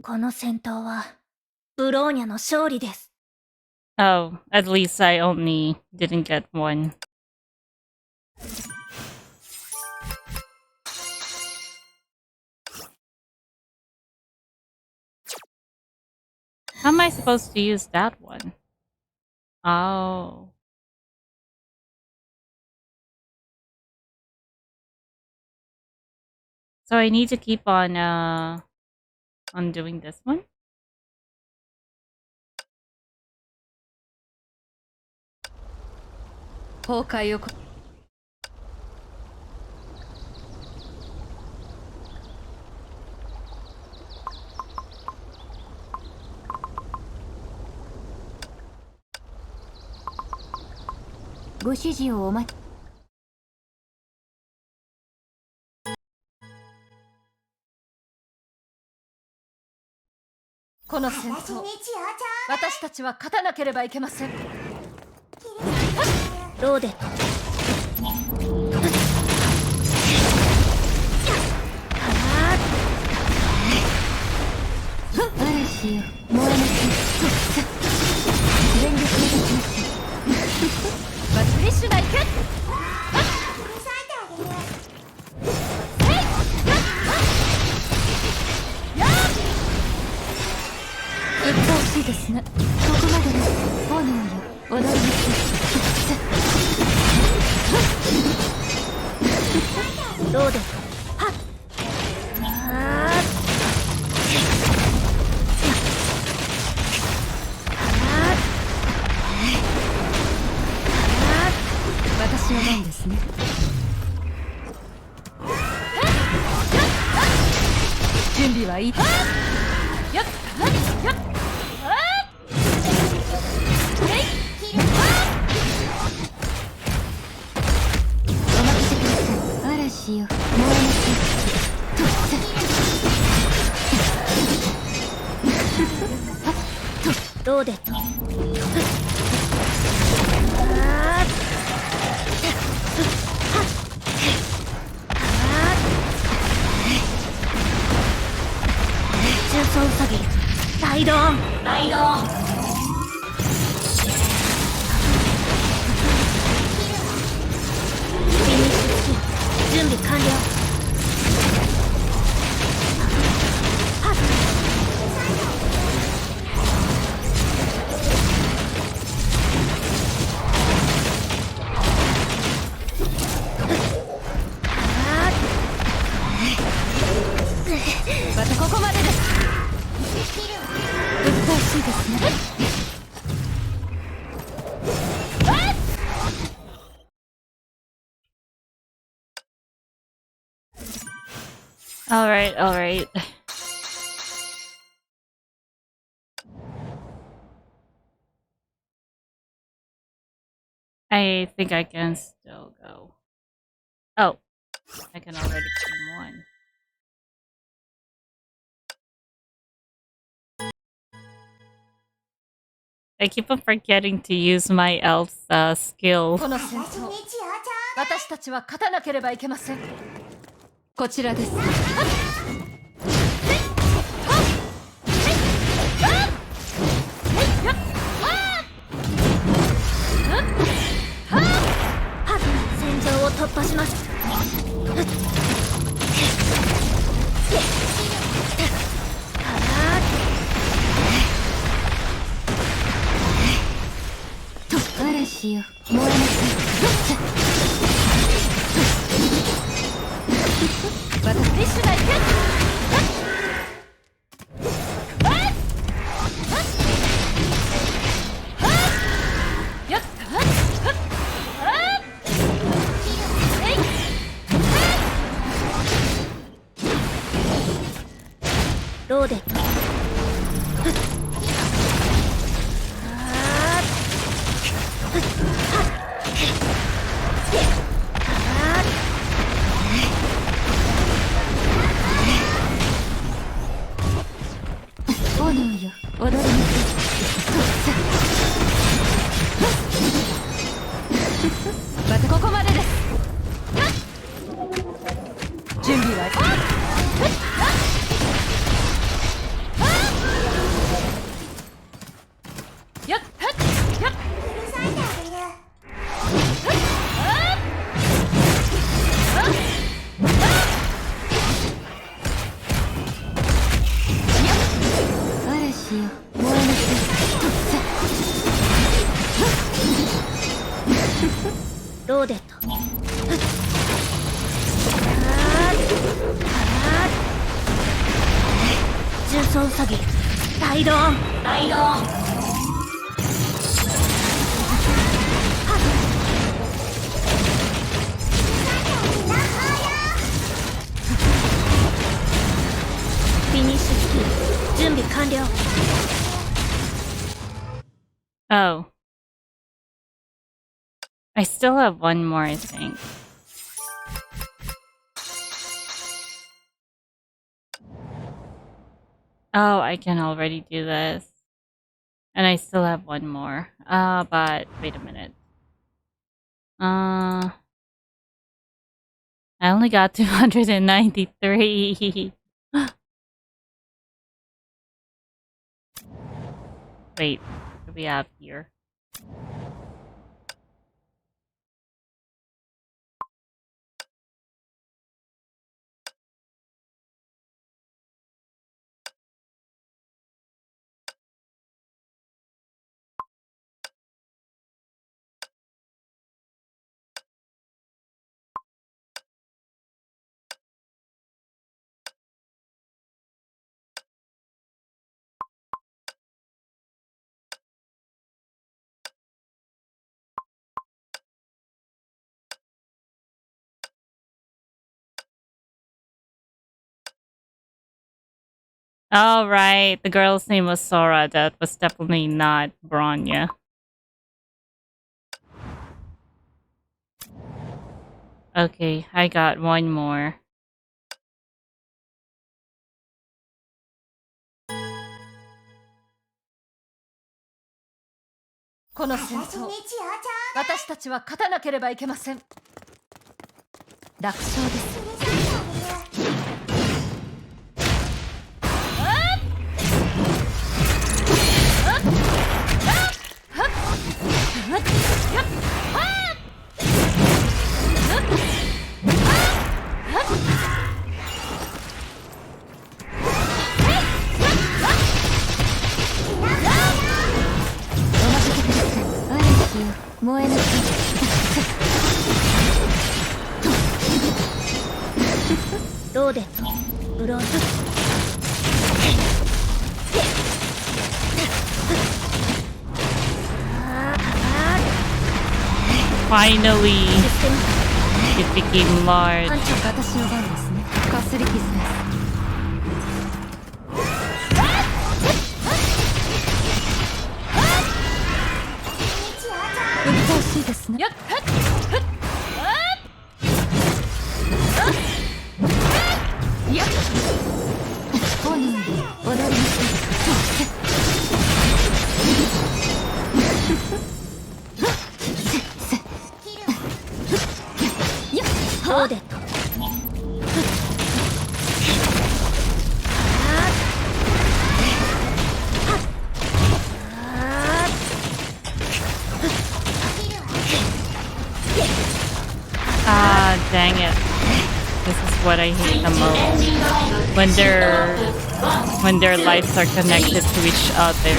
この戦闘はブローニャの勝利です。Oh, at least I only didn't get one. How am I supposed to use that one? Oh. So I need to keep on doing this one? Honkai をご指示をお待ち。この戦闘、私たちは勝たなければいけません。ローデ。嵐よ、燃えなさい。全力で出します。まずフィッシュが行く。うっとうしいですね。ここまでです。炎よ、踊ります。どうですか。はっ。あ私の番ですね。準備はいいです。よっよっ。お任せください。嵐よ、燃えなさい。どうですか。重装ウサギライドオン。ライドオン。フィニッシュスキル準備完了。またここまでです。うっとうしいですね。Alright, alright. I think I can still go. Oh, I can already claim one. I keep on forgetting to use my elf skill. この戦争、私たちは勝たなければいけません。こちらです。戦場を突破します。嵐よ、燃えなさい。私、フィッシュナイフ。どうで炎よ、踊りなさい。またここまでです。準備はよっよっ。嵐よ、燃えなさい。どうでった重装ウサギライドオン。ライドオン。フィニッシュスキル準備完了。Oh. I still have one more, I think. Oh, I can already do this. And I still have one more. But wait a minute. I only got 293. Wait, what do we have here? Oh, right. The girl's name was Sora. That was definitely not Bronya. Okay, I got one more. Finally, it became large. Ah, dang it. This is what I hate the most. When their lives are connected to each other.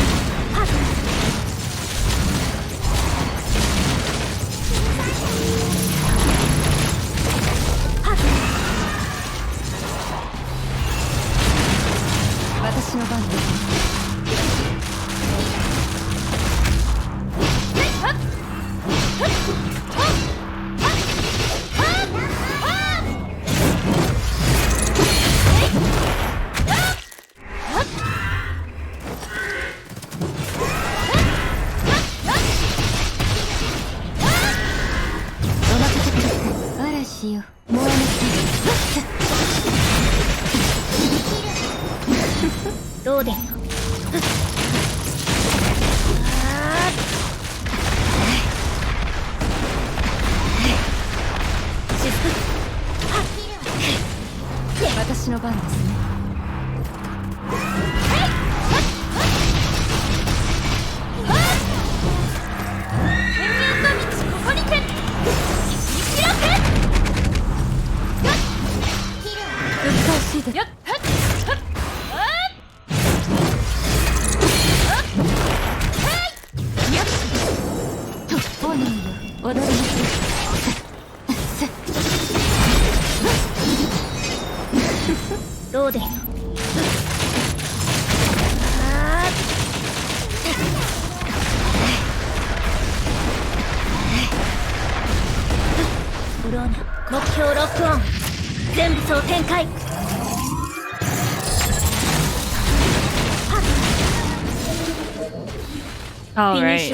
All right.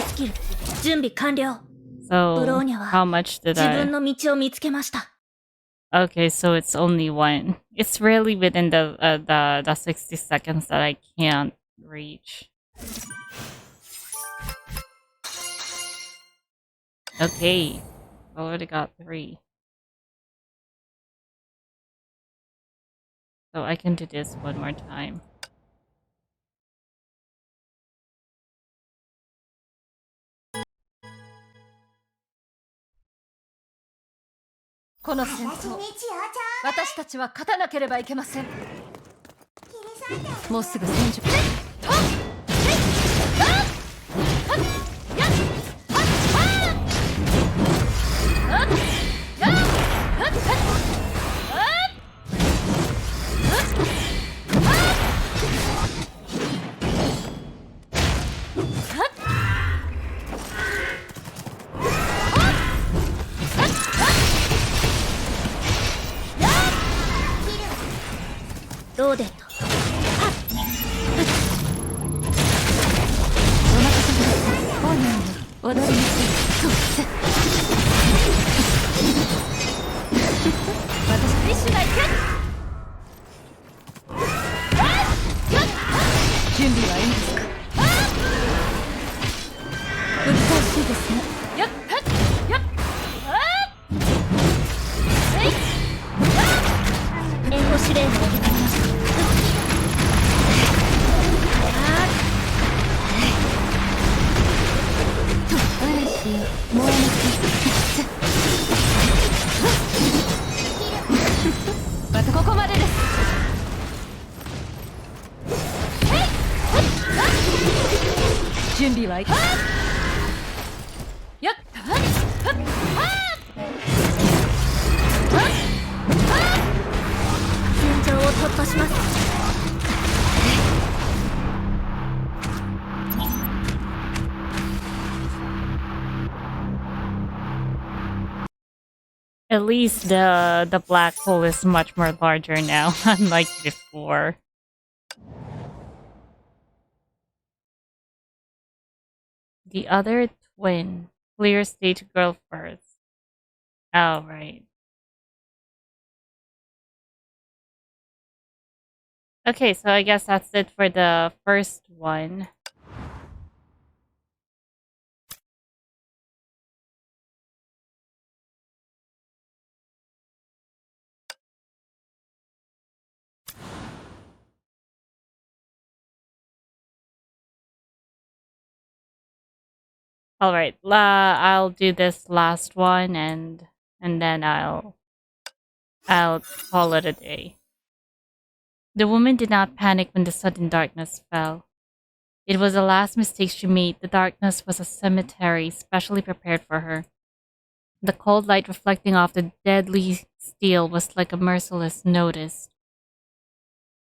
So, how much did I? Okay, so it's only one. It's really within the 60 seconds that I can't reach. Okay, I already got 3. So I can do this one more time. 踊りましょう。私フィッシュが行く。準備はいいですか。難しいですね。よっはっよっ援護指令を受け取りました。嵐よ燃えなさい。またここまでです。準備はいい。よっ戦場を突破します。At least the black hole is much more larger now, unlike before. The other twin. Clear stage girl first. Oh, right. Okay, so I guess that's it for the first one. All right, I'll do this last one and then I'll call it a day. The woman did not panic when the sudden darkness fell. It was the last mistake she made. The darkness was a cemetery specially prepared for her. The cold light reflecting off the deadly steel was like a merciless notice.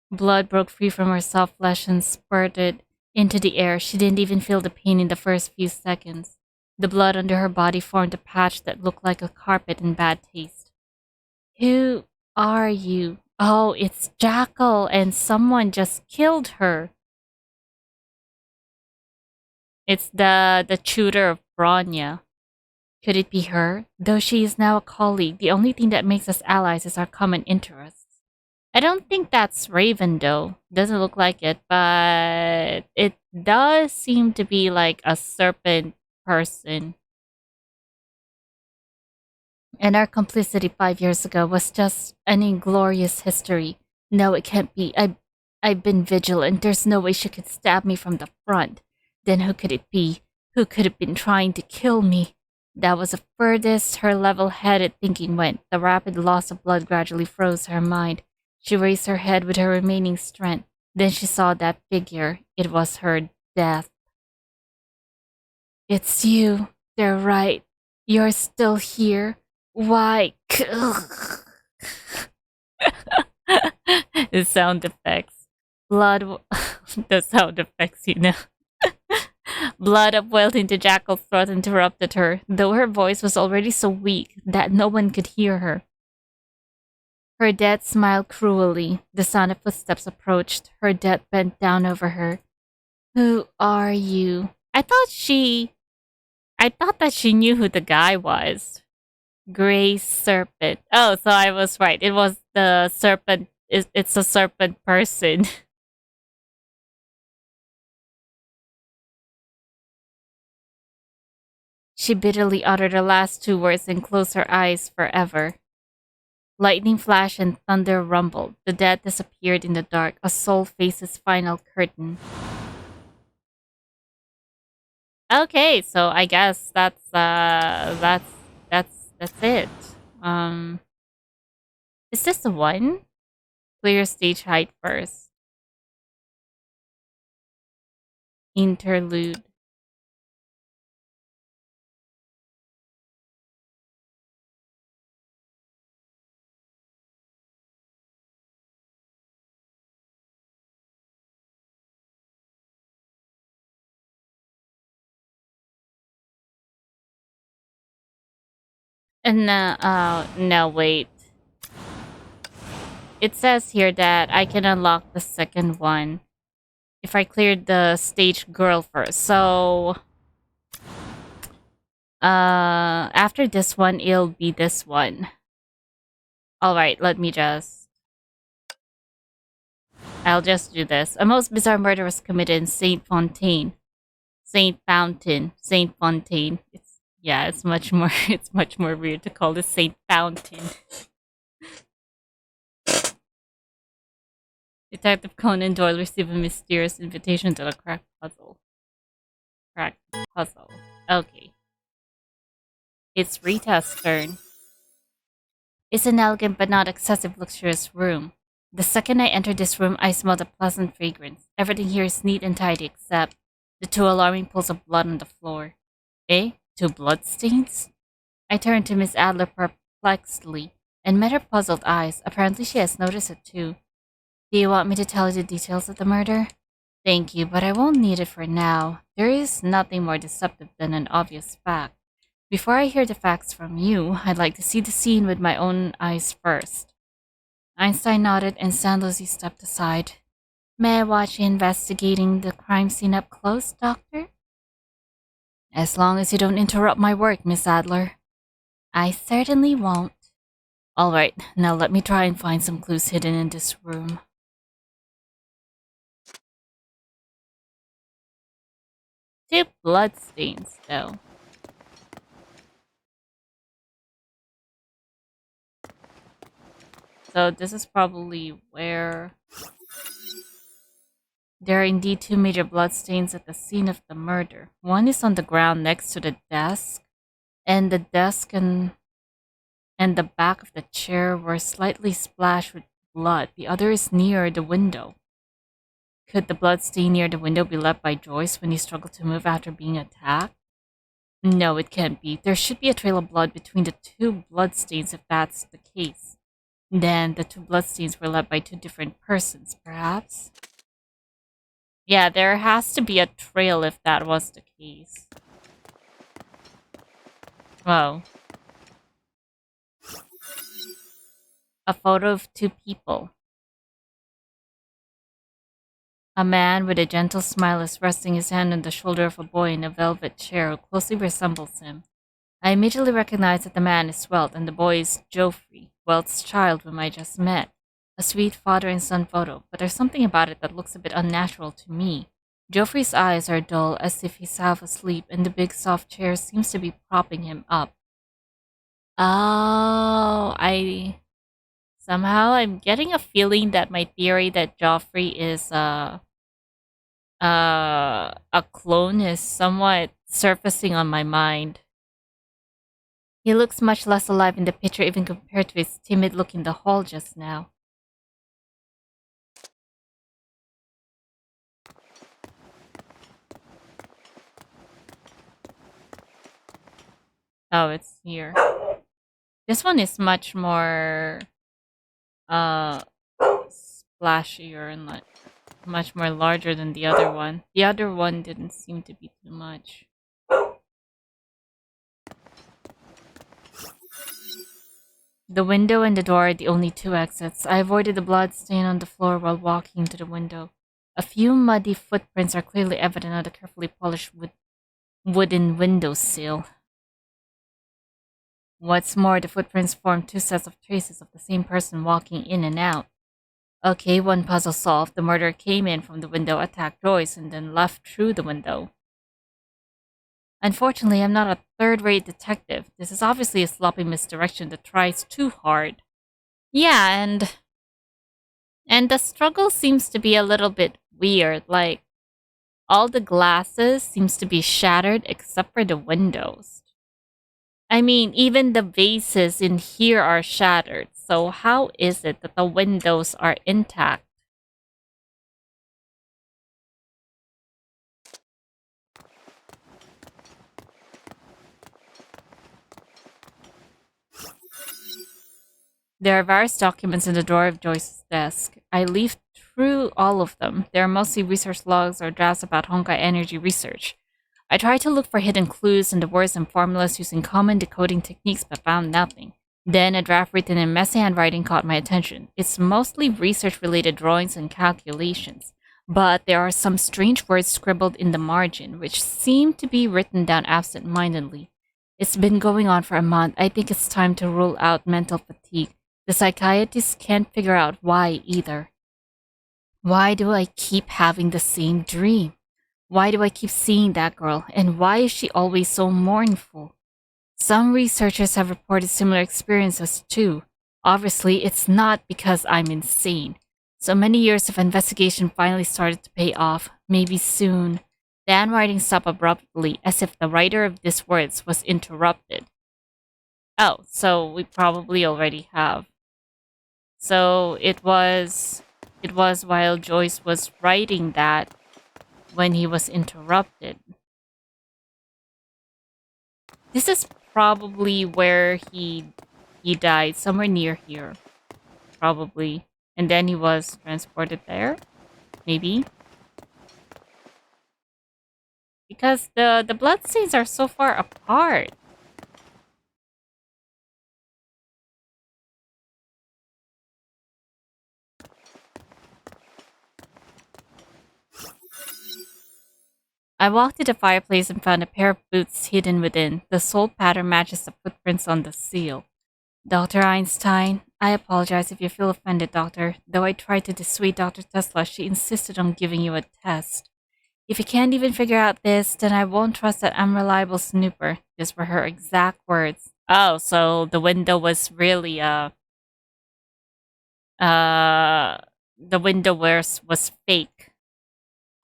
Blood broke free from her soft flesh and spurted into the air. She didn't even feel the pain in the first few seconds. The blood under her body formed a patch that looked like a carpet in bad taste. Who are you? Oh, it's Jackal, and someone just killed her. It's the tutor of Bronya. Could it be her? Though she is now a colleague, the only thing that makes us allies is our common interests. I don't think that's Raven, though. Doesn't look like it, but it does seem to be like a serpent person. And our complicity 5 years ago was just an inglorious history. No, it can't be. I've been vigilant. There's no way she could stab me from the front. Then who could it be? Who could have been trying to kill me? That was the furthest her level-headed thinking went. The rapid loss of blood gradually froze her mind. She raised her head with her remaining strength. Then she saw that figure. It was her death. It's you. They're right. You're still here. Why? The sound effects. Blood. The sound effects, you know. Blood upwelled into Jackal's throat and interrupted her, though her voice was already so weak that no one could hear her. Her death smiled cruelly. The sound of footsteps approached. Her death bent down over her. Who are you? I thought that she knew who the guy was. Gray serpent. Oh, so I was right. It was the serpent. It's a serpent person. She bitterly uttered the last two words and closed her eyes forever. Lightning flashed and thunder rumbled. The dead disappeared in the dark. A soul faced its final curtain. Okay, so I guess that's it. Is this the one? Clear stage height first. Interlude. And no, wait. It says here that I can unlock the second one if I cleared the stage girl first. So After this one, it'll be this one. Alright, let me just... I'll just do this. A most bizarre murder was committed in Saint Fontaine. Saint Fountain. Saint Fontaine. It's much more it's much more weird to call this Saint Fountain. Detective Conan Doyle received a mysterious invitation to the cracked puzzle. Okay. It's Rita's turn. It's an elegant but not excessive luxurious room. The second I entered this room, I smelled a pleasant fragrance. Everything here is neat and tidy except the two alarming pools of blood on the floor. Eh? 2 bloodstains? I turned to Miss Adler perplexedly and met her puzzled eyes. Apparently she has noticed it too. Do you want me to tell you the details of the murder? Thank you, but I won't need it for now. There is nothing more deceptive than an obvious fact. Before I hear the facts from you, I'd like to see the scene with my own eyes first. Einstein nodded and Sandozi stepped aside. May I watch you investigating the crime scene up close, Doctor? As long as you don't interrupt my work, Miss Adler. I certainly won't. Alright, now let me try and find some clues hidden in this room. Two bloodstains, though. So this is probably where... There are indeed 2 major bloodstains at the scene of the murder. One is on the ground next to the desk, and the desk and the back of the chair were slightly splashed with blood. The other is near the window. Could the bloodstain near the window be left by Joyce when he struggled to move after being attacked? No, it can't be. There should be a trail of blood between the 2 bloodstains if that's the case. Then the 2 bloodstains were left by 2 different persons, perhaps? Yeah, there has to be a trail if that was the case. Whoa. A photo of 2 people. A man with a gentle smile is resting his hand on the shoulder of a boy in a velvet chair who closely resembles him. I immediately recognize that the man is Welt and the boy is Joffrey, Welt's child whom I just met. A sweet father and son photo, but there's something about it that looks a bit unnatural to me. Joffrey's eyes are dull as if he's half asleep and the big soft chair seems to be propping him up. Oh, Somehow I'm getting a feeling that my theory that Joffrey is a clone is somewhat surfacing on my mind. He looks much less alive in the picture even compared to his timid look in the hall just now. Oh, it's here. This one is much more splashier and like much more larger than the other one. The other one didn't seem to be too much. The window and the door are the only 2 exits. I avoided the blood stain on the floor while walking to the window. A few muddy footprints are clearly evident on the carefully polished wooden windowsill. What's more, the footprints form 2 sets of traces of the same person walking in and out. Okay, one puzzle solved. The murderer came in from the window, attacked Joyce, and then left through the window. Unfortunately, I'm not a third-rate detective. This is obviously a sloppy misdirection that tries too hard. Yeah, and the struggle seems to be a little bit weird. Like, all the glasses seems to be shattered except for the windows. I mean, even the vases in here are shattered. So how is it that the windows are intact? There are various documents in the drawer of Joyce's desk. I leafed through all of them. They are mostly research logs or drafts about Honkai energy research. I tried to look for hidden clues in the words and formulas using common decoding techniques but found nothing. Then a draft written in messy handwriting caught my attention. It's mostly research-related drawings and calculations, but there are some strange words scribbled in the margin, which seem to be written down absent-mindedly. It's been going on for a month. I think it's time to rule out mental fatigue. The psychiatrist can't figure out why either. Why do I keep having the same dream? Why do I keep seeing that girl? And why is she always so mournful? Some researchers have reported similar experiences too. Obviously, it's not because I'm insane. So many years of investigation finally started to pay off. Maybe soon. The handwriting stopped abruptly, as if the writer of these words was interrupted. Oh, so we probably already have. So it was while Joyce was writing that when he was interrupted. This is probably where he died, somewhere near here. Probably. And then he was transported there? Maybe? Because the bloodstains are so far apart. I walked to the fireplace and found a pair of boots hidden within. The sole pattern matches the footprints on the seal. Dr. Einstein, I apologize if you feel offended, Doctor. Though I tried to dissuade Dr. Tesla, she insisted on giving you a test. If you can't even figure out this, then I won't trust that unreliable snooper. These were her exact words. Oh, so the window was really, the window was fake.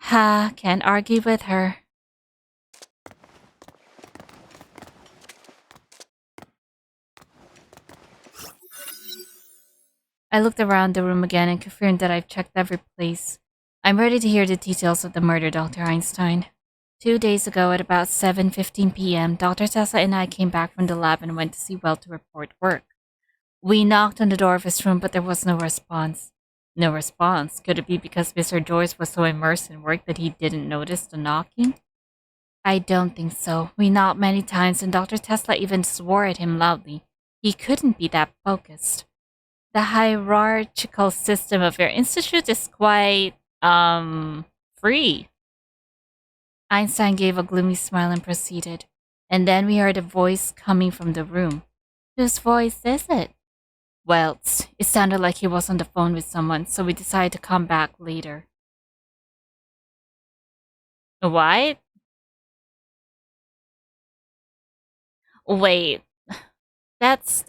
Ha, can't argue with her. I looked around the room again and confirmed that I've checked every place. I'm ready to hear the details of the murder, Dr. Einstein. 2 days ago at about 7:15 p.m., Dr. Tesla and I came back from the lab and went to see Welt to report work. We knocked on the door of his room, but there was no response. No response? Could it be because Mr. Joyce was so immersed in work that he didn't notice the knocking? I don't think so. We knocked many times and Dr. Tesla even swore at him loudly. He couldn't be that focused. The hierarchical system of your institute is quite, free. Einstein gave a gloomy smile and proceeded. And then we heard a voice coming from the room. Whose voice is it? Welt's. It sounded like he was on the phone with someone, so we decided to come back later. What? Wait. That's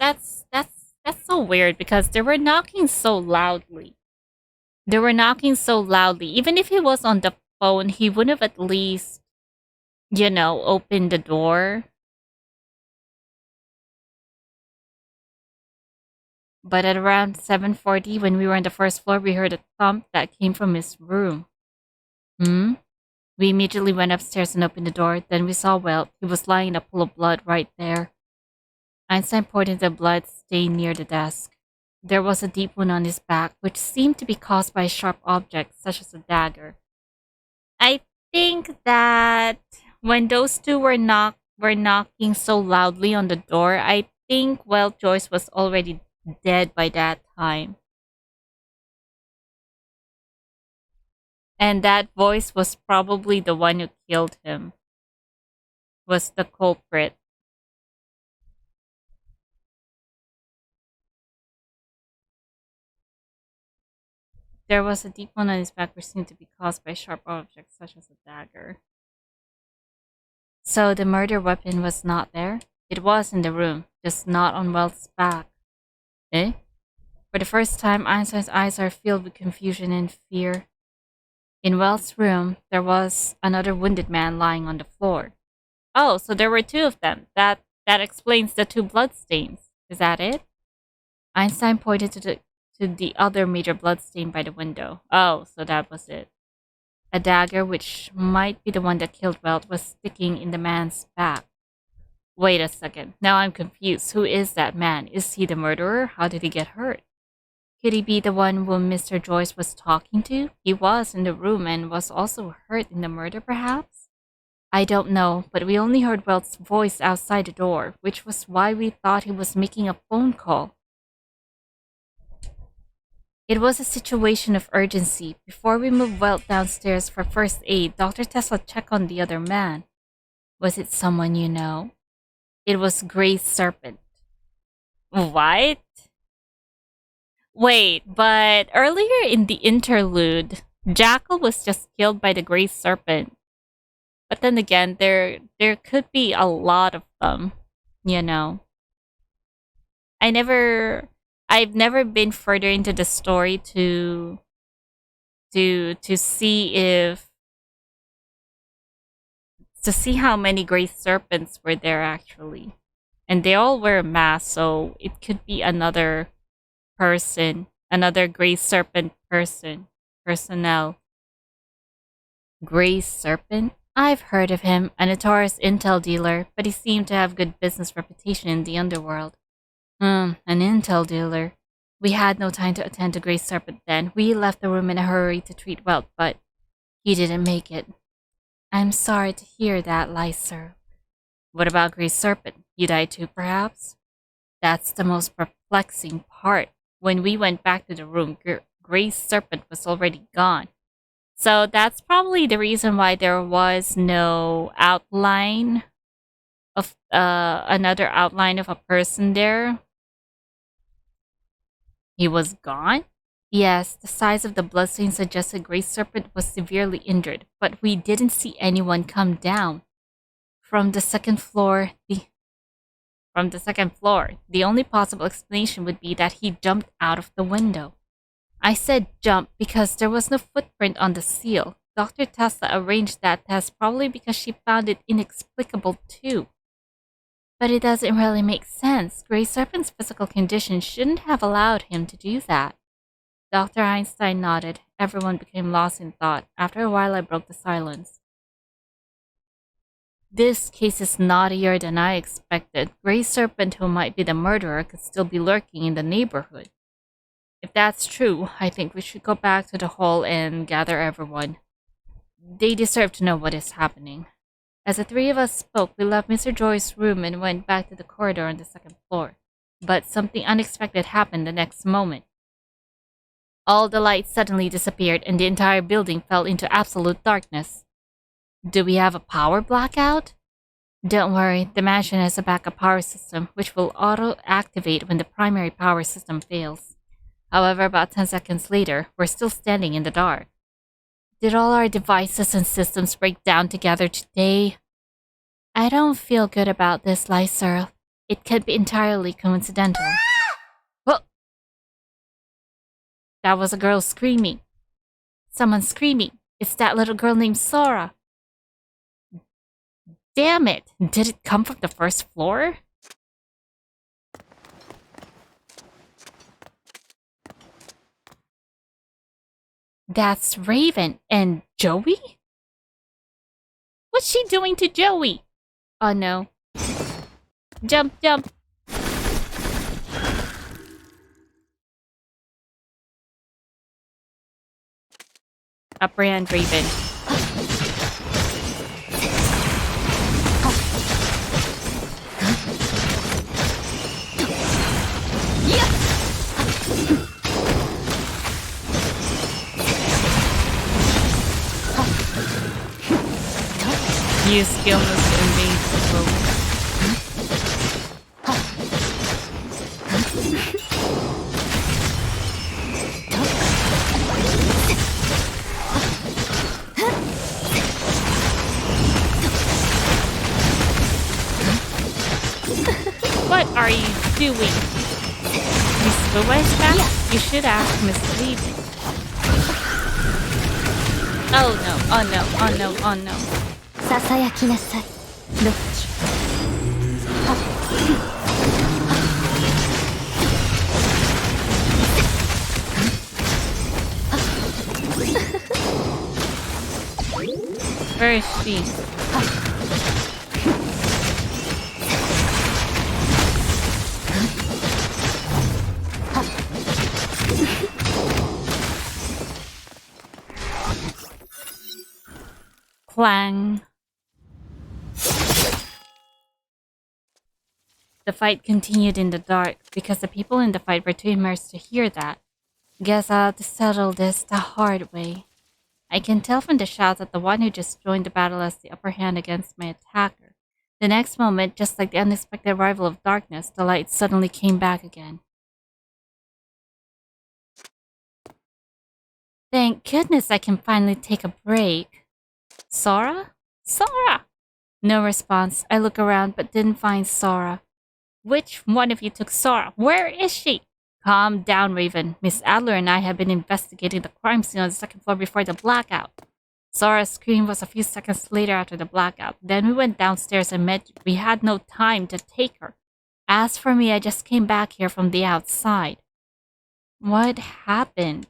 so weird because they were knocking so loudly. They were knocking so loudly. Even if he was on the phone, he would have at least, opened the door. But at around 7:40, when we were on the first floor, we heard a thump that came from his room. We immediately went upstairs and opened the door. Then we saw Welt. He was lying in a pool of blood right there. Einstein pointed to the blood stain near the desk. There was a deep wound on his back, which seemed to be caused by a sharp object, such as a dagger. I think that when those two were knocking so loudly on the door, I think Joyce was already dead by that time. And that voice was probably the one who killed him. Was the culprit. There was a deep wound on his back which seemed to be caused by sharp objects such as a dagger. So the murder weapon was not there? It was in the room, just not on Welt's back. Eh? For the first time, Einstein's eyes are filled with confusion and fear. In Welt's room, there was another wounded man lying on the floor. Oh, so there were two of them. That explains the two bloodstains. Is that it? Einstein pointed to the other major bloodstain by the window. Oh, so that was it. A dagger, which might be the one that killed Welt, was sticking in the man's back. Wait a second. Now I'm confused. Who is that man? Is he the murderer? How did he get hurt? Could he be the one whom Mr. Joyce was talking to? He was in the room and was also hurt in the murder, perhaps? I don't know, but we only heard Welt's voice outside the door, which was why we thought he was making a phone call. It was a situation of urgency. Before we moved Welt downstairs for first aid, Dr. Tesla checked on the other man. Was it someone you know? It was Gray Serpent. What? Wait, but earlier in the interlude, Jackal was just killed by the Gray Serpent. But then again, there could be a lot of them, you know. I've never been further into the story to see if to see how many Gray Serpents were there actually. And they all wear masks, so it could be another person, another Gray Serpent personnel. Gray Serpent? I've heard of him, a notorious intel dealer, but he seemed to have good business reputation in the underworld. An intel dealer. We had no time to attend to Gray Serpent then. We left the room in a hurry to treat Welt, but he didn't make it. I'm sorry to hear that, Lyser. What about Gray Serpent? You died too, perhaps? That's the most perplexing part. When we went back to the room, Gray Serpent was already gone. So that's probably the reason why there was no outline of another outline of a person there. He was gone? Yes, the size of the bloodstain suggested Gray Serpent was severely injured, but we didn't see anyone come down. From the second floor, the only possible explanation would be that he jumped out of the window. I said jump because there was no footprint on the seal. Dr. Tesla arranged that test probably because she found it inexplicable too. But it doesn't really make sense. Gray Serpent's physical condition shouldn't have allowed him to do that. Dr. Einstein nodded. Everyone became lost in thought. After a while, I broke the silence. This case is naughtier than I expected. Gray Serpent, who might be the murderer, could still be lurking in the neighborhood. If that's true, I think we should go back to the hall and gather everyone. They deserve to know what is happening. As the three of us spoke, we left Mr. Joyce's room and went back to the corridor on the second floor. But something unexpected happened the next moment. All the lights suddenly disappeared and the entire building fell into absolute darkness. Do we have a power blackout? Don't worry, the mansion has a backup power system, which will auto-activate when the primary power system fails. However, about 10 seconds later, we're still standing in the dark. Did all our devices and systems break down together today? I don't feel good about this, Lyser. It could be entirely coincidental. Whoa! That was a girl screaming. Someone screaming. It's that little girl named Sora. Damn it! Did it come from the first floor? That's Raven. And Joey? What's she doing to Joey? Oh no. Jump, jump. Apprehend Raven. Use skill moves to invade the foe. What are you doing? Miss Lewis back? Yeah. You should ask Miss Lee. Oh no, oh no, oh no, oh no. ささやきなさい。どっちWhere is she? Clang. The fight continued in the dark because the people in the fight were too immersed to hear that. Guess I'll have to settle this the hard way. I can tell from the shouts that the one who just joined the battle has the upper hand against my attacker. The next moment, just like the unexpected arrival of darkness, the light suddenly came back again. Thank goodness I can finally take a break. Sora? Sora! No response. I look around but didn't find Sora. Which one of you took Sora? Where is she? Calm down, Raven. Miss Adler and I have been investigating the crime scene on the second floor before the blackout. Sora's scream was a few seconds later after the blackout. Then we went downstairs and met you. We had no time to take her. As for me, I just came back here from the outside. What happened?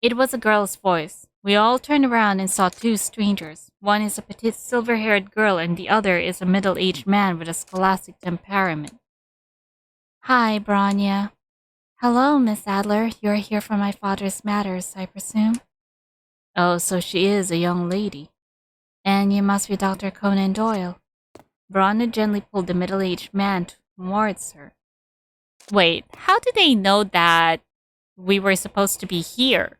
It was a girl's voice. We all turned around and saw two strangers. One is a petite silver-haired girl and the other is a middle-aged man with a scholastic temperament. Hi, Branya. Hello, Miss Adler. You're here for my father's matters, I presume? Oh, so she is a young lady. And you must be Dr. Conan Doyle. Branya gently pulled the middle-aged man towards her. Wait, how did they know that we were supposed to be here?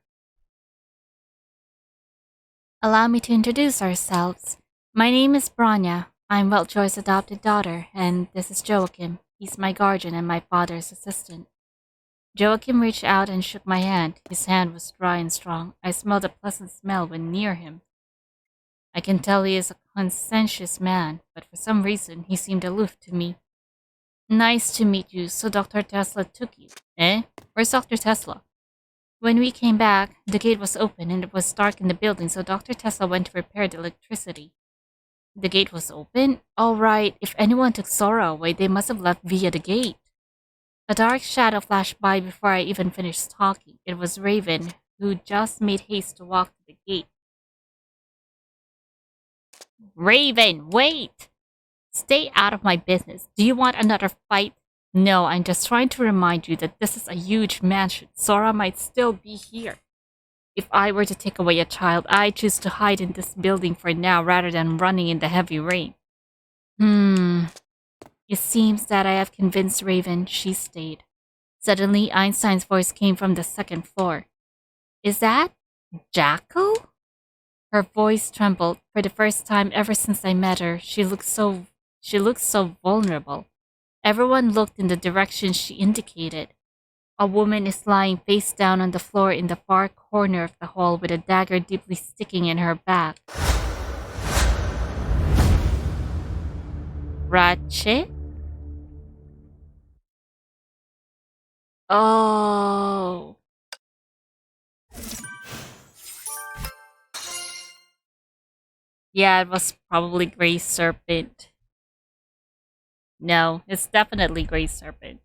Allow me to introduce ourselves. My name is Branya. I'm Welt Joyce's adopted daughter, and this is Joachim. He's my guardian and my father's assistant. Joachim reached out and shook my hand. His hand was dry and strong. I smelled a pleasant smell when near him. I can tell he is a conscientious man, but for some reason he seemed aloof to me. Nice to meet you, so Dr. Tesla took you. Eh? Where's Dr. Tesla? When we came back, the gate was open and it was dark in the building, so Dr. Tesla went to repair the electricity. The gate was open? All right, if anyone took Sora away, they must have left via the gate. A dark shadow flashed by before I even finished talking. It was Raven, who just made haste to walk to the gate. Raven, wait! Stay out of my business. Do you want another fight? No, I'm just trying to remind you that this is a huge mansion. Sora might still be here. If I were to take away a child, I choose to hide in this building for now rather than running in the heavy rain. It seems that I have convinced Raven. She stayed. Suddenly, Einstein's voice came from the second floor. Is that Jacko? Her voice trembled. For the first time ever since I met her, she looked so vulnerable. Everyone looked in the direction she indicated. A woman is lying face down on the floor in the far corner of the hall with a dagger deeply sticking in her back. Ratchet? Oh. Yeah, it was probably Grey Serpent. No, it's definitely Grey Serpent.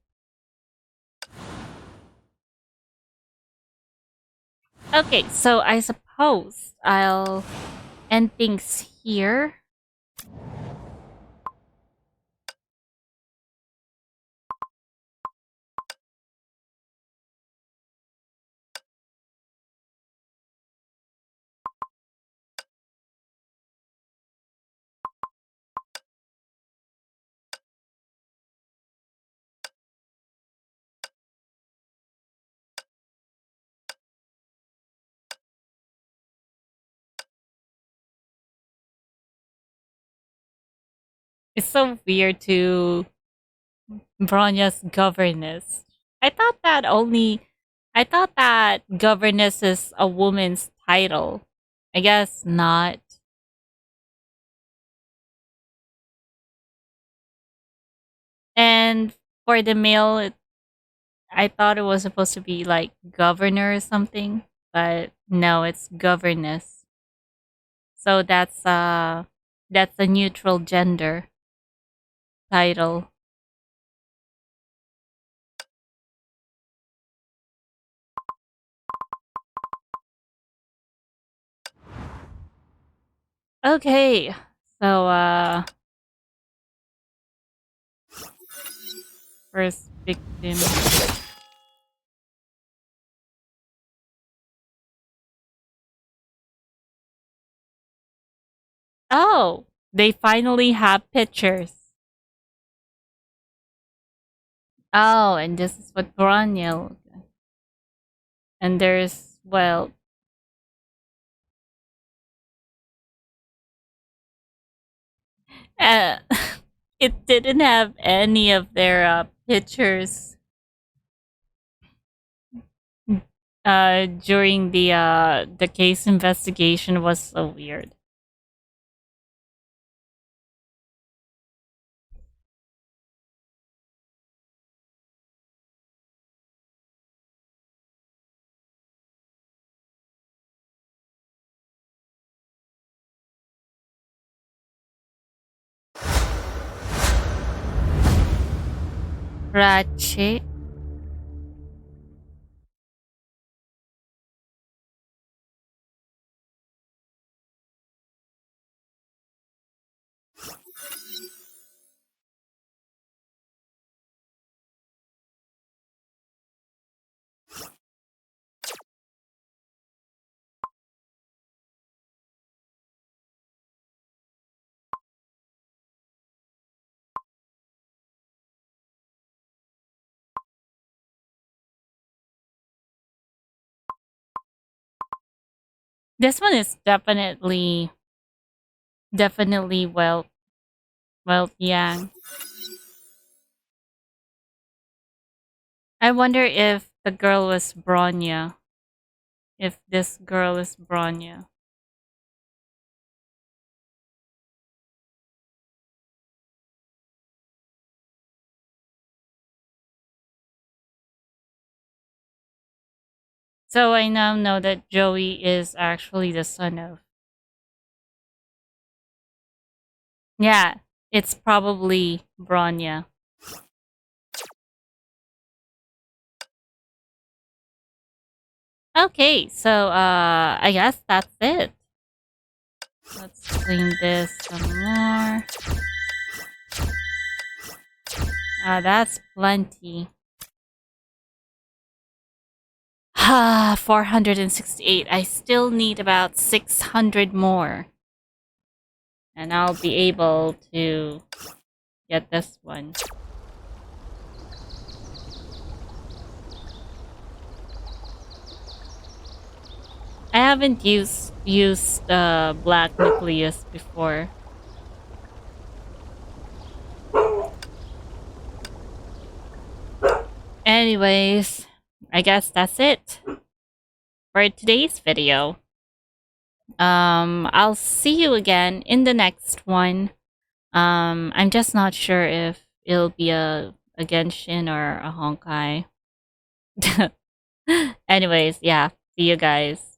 Okay, so I suppose I'll end things here. It's so weird to Bronya's governess. I thought that governess is a woman's title. I guess not. And for the male, I thought it was supposed to be like governor or something, but no, it's governess. So that's a neutral gender title. Okay. So first victim. Oh, they finally have pictures. Oh, and this is what Graniel. And there's, well, Uh, it didn't have any of their pictures during the case investigation. Was so weird. Ratchet. This one is definitely Welt Yang. I wonder if the girl was Bronya. If this girl is Bronya. So I now know that Joey is actually the son of. Yeah, it's probably Bronya. Okay, so I guess that's it. Let's clean this some more. That's plenty. 468. I still need about 600 more. And I'll be able to get this one. I haven't used black nucleus before. Anyways, I guess that's it for today's video. I'll see you again in the next one. I'm just not sure if it'll be a Genshin or a Honkai. Anyways, yeah, see you guys.